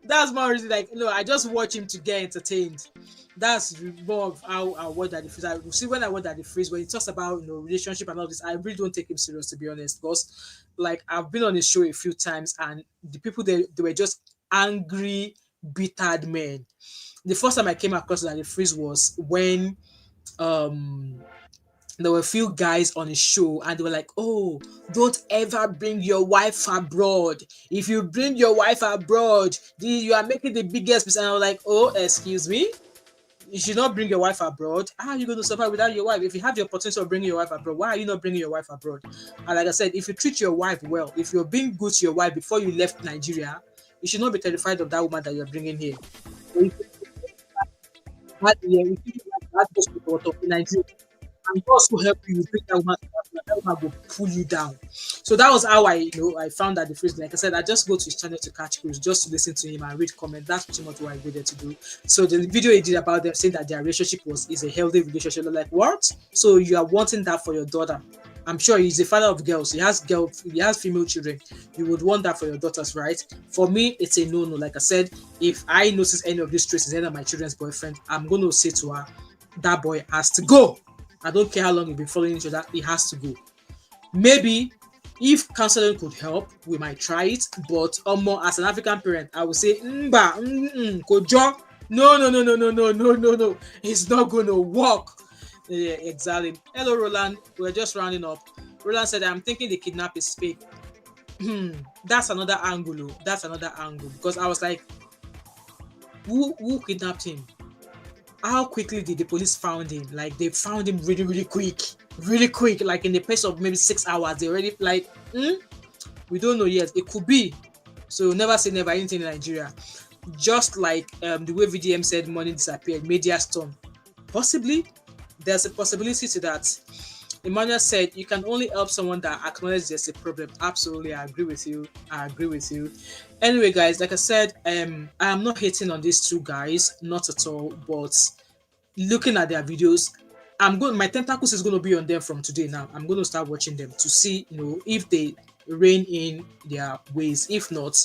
That's more reason. Like, I just watch him to get entertained. That's more of how I watch that the freeze. I see when I watch that the freeze when he talks about relationship and all this, I really don't take him serious, to be honest. Because like I've been on his show a few times and the people they were just angry, bittered men. The first time I came across that the freeze was when um there were a few guys on his show and they were like, oh, don't ever bring your wife abroad. If you bring your wife abroad, you are making the biggest mistake. And I was like, oh, excuse me, you should not bring your wife abroad. How are you going to survive without your wife? If you have the opportunity of bringing your wife abroad, why are you not bringing your wife abroad? And like I said, if you treat your wife well, if you're being good to your wife before you left Nigeria, you should not be terrified of that woman that you're bringing here. In Nigeria, and God will help you bring that woman will pull you down. So that was how I found that the phrase. Like I said, I just go to his channel to catch clues, just to listen to him and read comments. That's pretty much what I go there to do. So the video he did about them saying that their relationship is a healthy relationship. They're like, what? So you are wanting that for your daughter? I'm sure he's a father of girls. He has female children. You would want that for your daughters, right? For me, it's a no-no. Like I said, if I notice any of these traits in any of my children's boyfriend, I'm going to say to her, that boy has to go. I don't care how long you've been following each other, it has to go. Maybe if counseling could help, we might try it. But as an African parent, I would say, kojo. No. It's not gonna work. Yeah, exactly. Hello, Roland. We're just rounding up. Roland said, I'm thinking the kidnap is fake. That's another angle. Because I was like, who kidnapped him? How quickly did the police found him? Like they found him really, really quick. Like in the pace of maybe 6 hours. They already we don't know yet. It could be. So never say never anything in Nigeria. Just like the way VDM said money disappeared, media storm. Possibly, there's a possibility to that. Emmanuel said you can only help someone that acknowledges there's a problem. Absolutely, I agree with you. Anyway, guys, like I said, I'm not hating on these two guys, not at all. But looking at their videos, my tentacles is going to be on them from today. Now I'm going to start watching them to see, if they rein in their ways. If not,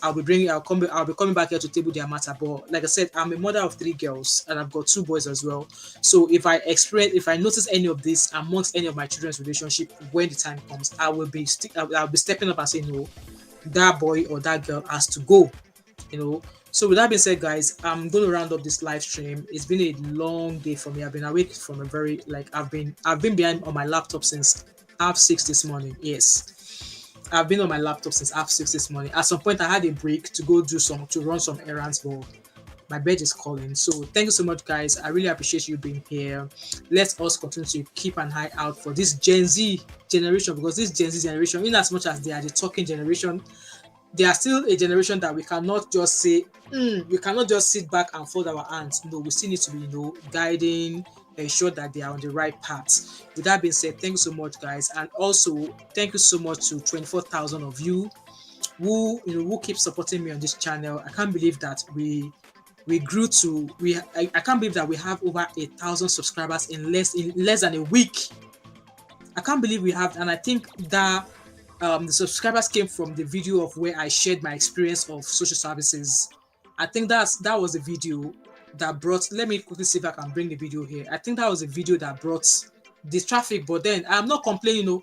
I'll be coming back here to table their matter. But like I said, I'm a mother of 3 girls and I've got 2 boys as well. So if I notice any of this amongst any of my children's relationship, when the time comes, I'll be stepping up and saying, no, that boy or that girl has to go. So with that being said, guys, I'm going to round up this live stream. It's been a long day for me. I've been awake from I've been behind on my laptop since 6:30 this morning. Yes, I've been on my laptop since 6:30 this morning. At some point, I had a break to run some errands, but my bed is calling. So thank you so much, guys. I really appreciate you being here. Let us continue to keep an eye out for this Gen Z generation, because this Gen Z generation, in as much as they are the talking generation, they are still a generation that we cannot just say, we cannot just sit back and fold our hands. No, we still need to be, guiding, ensure that they are on the right path. With that being said, thank you so much, guys. And also, thank you so much to 24,000 of you who keep supporting me on this channel. I can't believe that we grew to, I can't believe that we have over 1,000 subscribers in less than a week. I can't believe we have, and I think that the subscribers came from the video of where I shared my experience of social services. I think that was a video that brought, let me quickly see if I can bring the video here. I think that was a video that brought the traffic, but then I'm not complaining,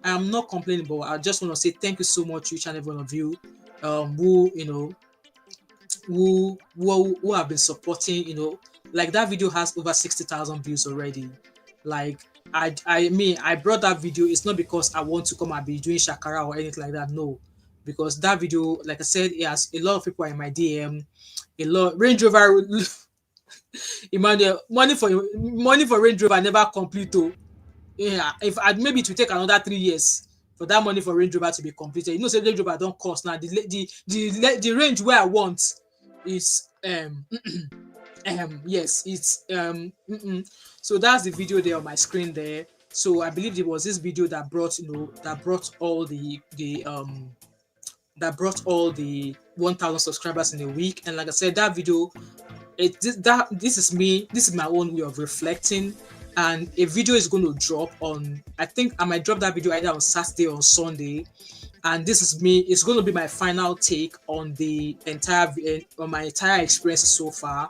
but I just want to say thank you so much, each and every one of you who have been supporting, like that video has over 60,000 views already. Like I brought that video. It's not because I want to come and be doing shakara or anything like that. No, because that video, like I said, it has a lot of people in my DM. A lot Range Rover. Emmanuel, money for Range Rover never complete. Yeah, maybe it will take another 3 years for that money for Range Rover to be completed. Say Range Rover don't cost now. The range where I want is Yes, it's so that's the video there on my screen there. So I believe it was this video that brought, that brought all the 1,000 subscribers in a week. And like I said, that video, this is me, this is my own way of reflecting. And a video is going to drop on, I think I might drop that video either on Saturday or Sunday. And this is me, it's going to be my final take on on my entire experience so far.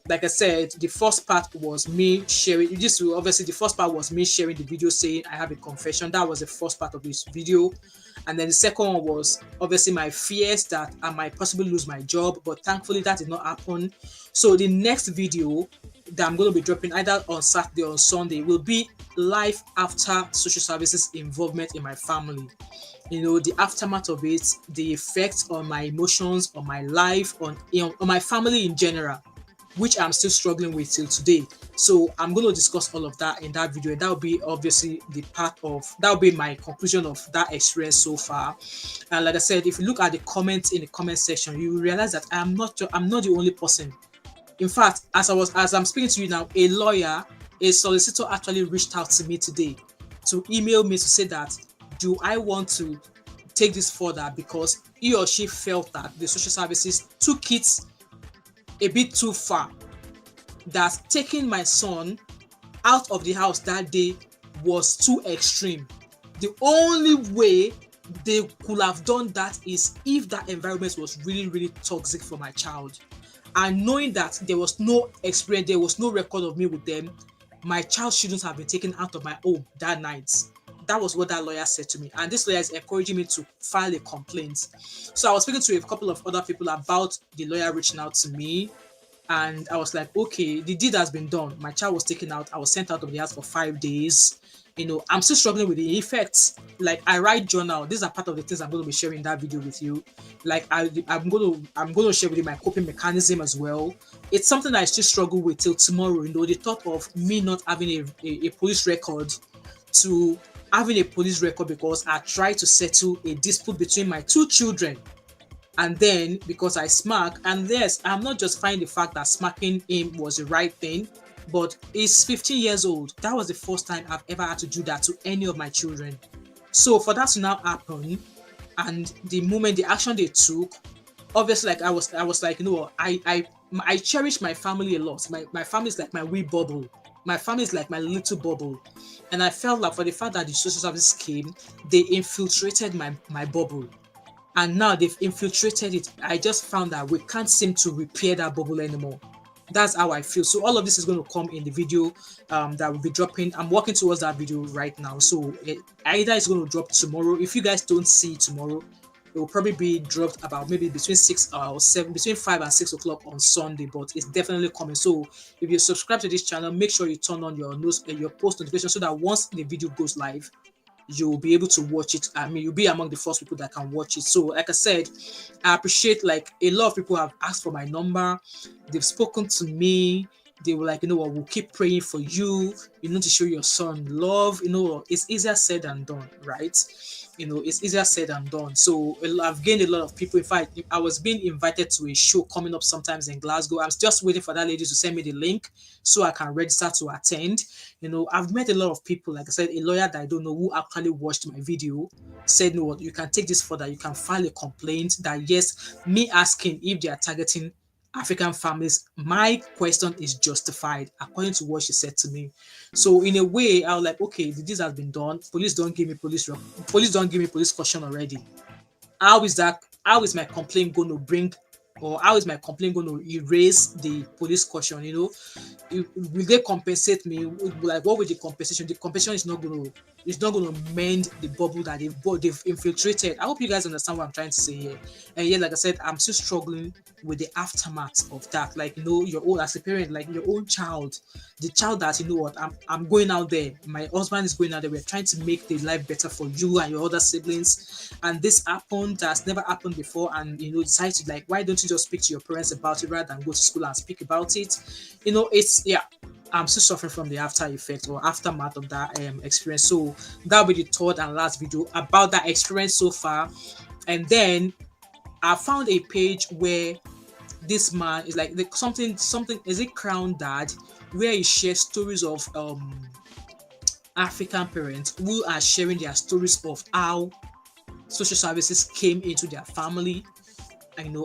Like I said, the first part was me sharing. Obviously, the first part was me sharing the video saying I have a confession. That was the first part of this video. And then the second one was obviously my fears that I might possibly lose my job, but thankfully that did not happen. So the next video that I'm going to be dropping either on Saturday or Sunday will be life after social services involvement in my family. The aftermath of it, the effects on my emotions, on my life, on my family in general, which I'm still struggling with till today. So I'm going to discuss all of that in that video. That will be obviously that will be my conclusion of that experience so far. And like I said, if you look at the comments in the comment section, you will realize that I'm not the only person. In fact, as I'm speaking to you now, a solicitor actually reached out to me today to email me to say that, do I want to take this further, because he or she felt that the social services took it a bit too far, that taking my son out of the house that day was too extreme. The only way they could have done that is if that environment was really, really toxic for my child. And knowing that there was no experience, there was no record of me with them, my child shouldn't have been taken out of my home that night. That was what that lawyer said to me. And this lawyer is encouraging me to file a complaint. So I was speaking to a couple of other people about the lawyer reaching out to me. And I was like, okay, the deed has been done. My child was taken out. I was sent out of the house for 5 days. I'm still struggling with the effects. Like, I write journal. These are part of the things I'm going to be sharing in that video with you. Like, I'm going to share with you my coping mechanism as well. It's something I still struggle with till tomorrow. The thought of me not having a police record to having a police record because I tried to settle a dispute between my two children. And then because I smack, and yes, I'm not justifying the fact that smacking him was the right thing, but he's 15 years old. That was the first time I've ever had to do that to any of my children. So for that to now happen, and the action they took, obviously, like I was like, I cherish my family a lot. My family is like my wee bubble. My family is like my little bubble. And I felt like for the fact that the social service came, they infiltrated my bubble. And now they've infiltrated it. I just found that we can't seem to repair that bubble anymore. That's how I feel. So all of this is going to come in the video that will be dropping. I'm working towards that video right now. So either it's going to drop tomorrow. If you guys don't see it tomorrow, it will probably be dropped about maybe between 5 and 6 o'clock on Sunday, but it's definitely coming. So if you subscribe to this channel, make sure you turn on your post notification so that once the video goes live, you'll be able to watch it. I mean, you'll be among the first people that can watch it. So like I said, I appreciate, like, a lot of people have asked for my number. They've spoken to me. They were like, we'll keep praying for you, to show your son love. It's easier said than done, right? It's easier said than done. So I've gained a lot of people. In fact, I was being invited to a show coming up sometimes in Glasgow. I'm just waiting for that lady to send me the link so I can register to attend. I've met a lot of people. Like I said, a lawyer that I don't know who actually watched my video said, no, you can take this further. You can file a complaint that, yes, me asking if they are targeting African families, my question is justified according to what she said to me. So in a way, I was like, okay, this has been done. Police don't give me police caution already. How is my complaint going to bring, or how is my complaint going to erase the police caution? Will they compensate me? Like, what will the compensation? The compensation is not going to mend the bubble that they've infiltrated. I hope you guys understand what I'm trying to say here. And yeah, like I said, I'm still struggling with the aftermath of that. Like, your own, as a parent, like your own child, the child that, I'm going out there, my husband is going out there, we're trying to make the life better for you and your other siblings, and this happened, that's never happened before, and decide to, like, why don't you just speak to your parents about it rather than go to school and speak about it? I'm still suffering from the after effect or aftermath of that experience. So that'll be the third and last video about that experience so far. And then I found a page where this man is like something is it Crown Dad, where he shares stories of African parents who are sharing their stories of how social services came into their family, and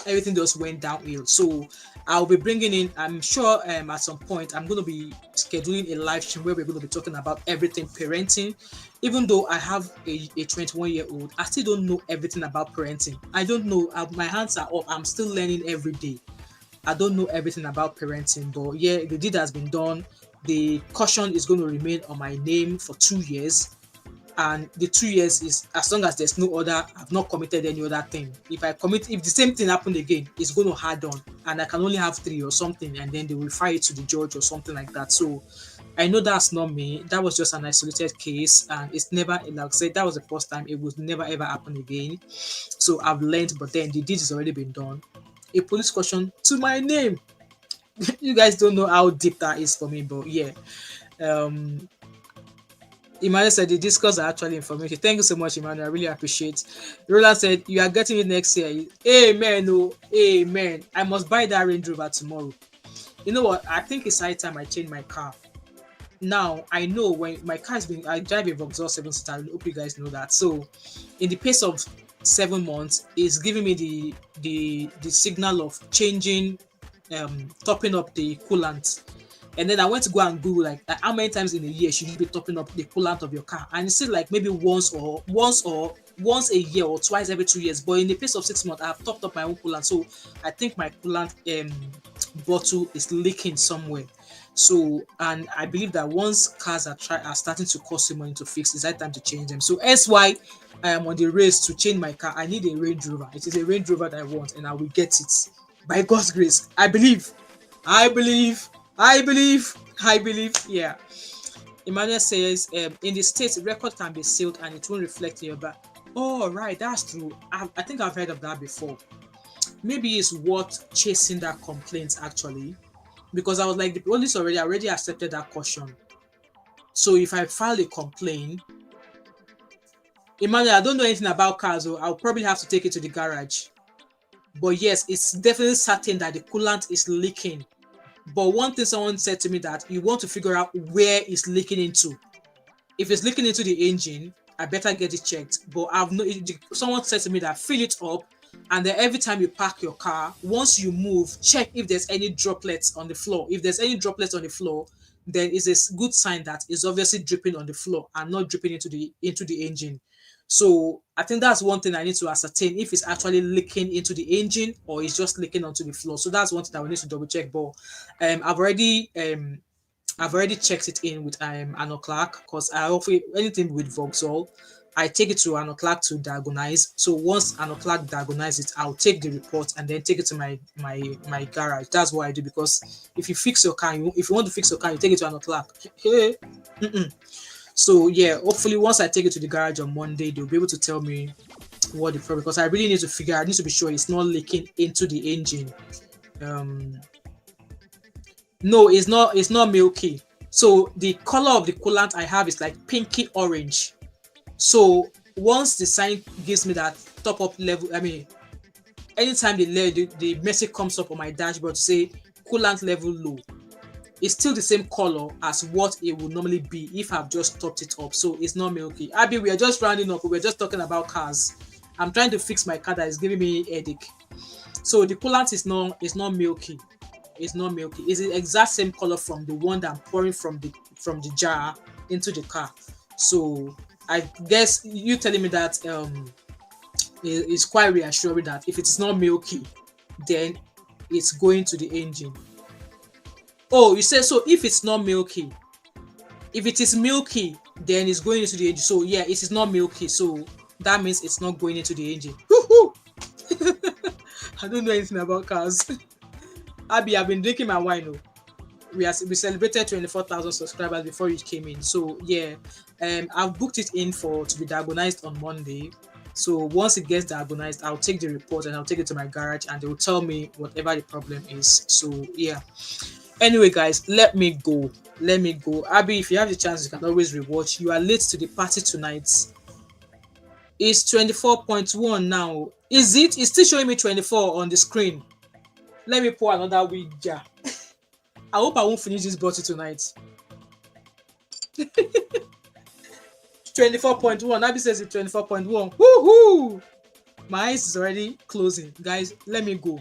everything just went downhill. So I'll be bringing in, I'm sure at some point I'm going to be scheduling a live stream where we're going to be talking about everything parenting. Even though I have a 21-year-old, I still don't know everything about parenting. I don't know. My hands are up. I'm still learning every day. I don't know everything about parenting, but yeah, the deed has been done. The caution is going to remain on my name for 2 years, and the 2 years is as long as there's no other, I've not committed any other thing. If the same thing happened again, it's going to hard on, and I can only have 3 or something, and then they will fire it to the judge or something like that. So I know that's not me. That was just an isolated case, and it's never, like I said, that was the first time. It would never ever happen again. So I've learned, but then the deed has already been done. A police caution to my name. You guys don't know how deep that is for me, but yeah. Emmanuel said the discourse are actually informative. Thank you so much, Emmanuel. I really appreciate. Roland said you are getting it next year. Amen. Oh, amen. I must buy that Range Rover tomorrow. You know what? I think it's high time I change my car. Now I know when my car has been. I drive a Vauxhall 7-seater. I hope you guys know that. So, in the pace of 7 months, it's giving me the signal of changing, topping up the coolant. And then I went to go and Google like how many times in a year should you be topping up the coolant of your car, and it said like maybe once a year or twice every 2 years. But in the pace of 6 months, I've topped up my own coolant, so I think my coolant bottle is leaking somewhere. So, and I believe that once cars are starting to cost you money to fix, it's high time to change them. So that's why I am on the race to change my car. I need a Range Rover. It is a Range Rover that I want, and I will get it by God's grace. I believe. Yeah. Emmanuel says, in the States, record can be sealed and it won't reflect in your back. Oh, right, that's true. I think I've heard of that before. Maybe it's worth chasing that complaint actually, because I was like, the police already accepted that caution. So if I file a complaint, Emmanuel, I don't know anything about cars, so I'll probably have to take it to the garage. But yes, it's definitely certain that the coolant is leaking. But one thing someone said to me that you want to figure out where it's leaking into. If it's leaking into the engine, I better get it checked. But someone said to me that fill it up, and then every time you park your car, once you move, check if there's any droplets on the floor. If there's any droplets on the floor, then it's a good sign that it's obviously dripping on the floor and not dripping into the engine. So I think that's one thing I need to ascertain, if it's actually leaking into the engine or it's just leaking onto the floor. So that's one thing that we need to double check. But I've already checked it in with Anno Clark, because I offer anything with Vauxhall, I take it to Anno Clark to diagnose. So once Anno Clark diagnoses it, I'll take the report and then take it to my garage. That's what I do, because if you fix your car, if you want to fix your car, you take it to Anno Clark. So yeah, hopefully once I take it to the garage on Monday, they'll be able to tell me what the problem, because I really need to be sure it's not leaking into the engine. No, it's not milky. So the color of the coolant I have is like pinky orange. So once the sign gives me that top up level, I mean, anytime the message comes up on my dashboard to say coolant level low, it's still the same color as what it would normally be if I've just topped it up. So it's not milky. Abby, we are just rounding up. We're just talking about cars. I'm trying to fix my car that is giving me a headache. So the coolant is not milky. It's not milky. It's the exact same color from the one that I'm pouring from the jar into the car. So I guess you telling me that it's quite reassuring that if it's not milky, then it's going to the engine. Oh, you said so. If it's not milky, if it is milky, then it's going into the engine. So yeah, it is not milky. So that means it's not going into the engine. I don't know anything about cars. Abby, I've been drinking my wine. Oh. We celebrated 24,000 subscribers before you came in. So yeah, I've booked it in to be diagnosed on Monday. So once it gets diagnosed, I'll take the report and I'll take it to my garage and they will tell me whatever the problem is. So yeah. Anyway, guys, let me go. Abby, if you have the chance, you can always rewatch. You are late to the party tonight. It's 24.1 now. Is it? It's still showing me 24 on the screen. Let me pour another Ouija. I hope I won't finish this bottle tonight. 24.1. Abby says it's 24.1. Woohoo! My eyes is already closing. Guys, let me go.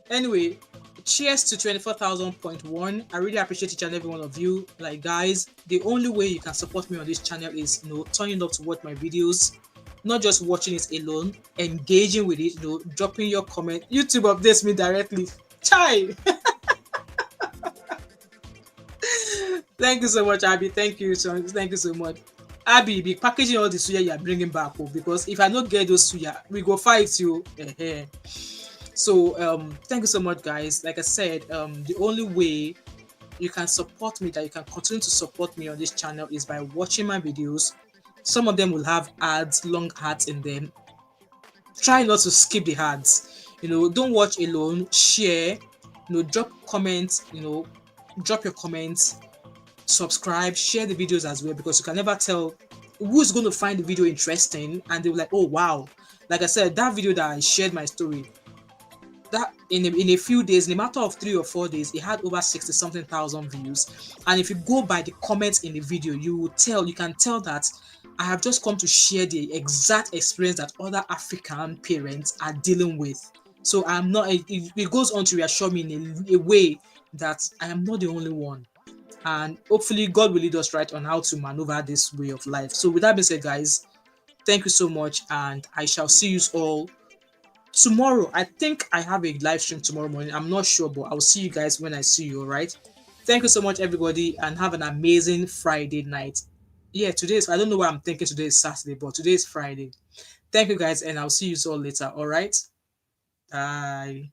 Anyway, cheers to 24,000.1. I really appreciate each and every one of you. Like, guys, the only way you can support me on this channel is, turning up to watch my videos. Not just watching it alone, engaging with it, dropping your comment. YouTube updates me directly. Chai! Thank you so much, Abby. Thank you so much. Abby, be packaging all the suya you are bringing back, because if I don't get those suya, we go fight you. So thank you so much, guys. Like I said, the only way you can support me, that you can continue to support me on this channel, is by watching my videos. Some of them will have ads, long ads in them. Try not to skip the ads. Don't watch alone. Share. Drop comments. Drop your comments. Subscribe. Share the videos as well, because you can never tell who's going to find the video interesting, and they'll be like, oh wow. Like I said, that video that I shared my story, that in a few days, in a matter of 3 or 4 days, it had over 60 something thousand views. And if you go by the comments in the video, you can tell that I have just come to share the exact experience that other African parents are dealing with. So I'm not, it goes on to reassure me in a way that I am not the only one. And hopefully God will lead us right on how to maneuver this way of life. So with that being said, guys, thank you so much, and I shall see you all tomorrow. I think I have a live stream tomorrow morning. I'm not sure, but I'll see you guys when I see you. All right. Thank you so much, everybody, and have an amazing Friday night. Yeah, I don't know why I'm thinking today is Saturday, but today is Friday. Thank you, guys, and I'll see you all later. All right. Bye.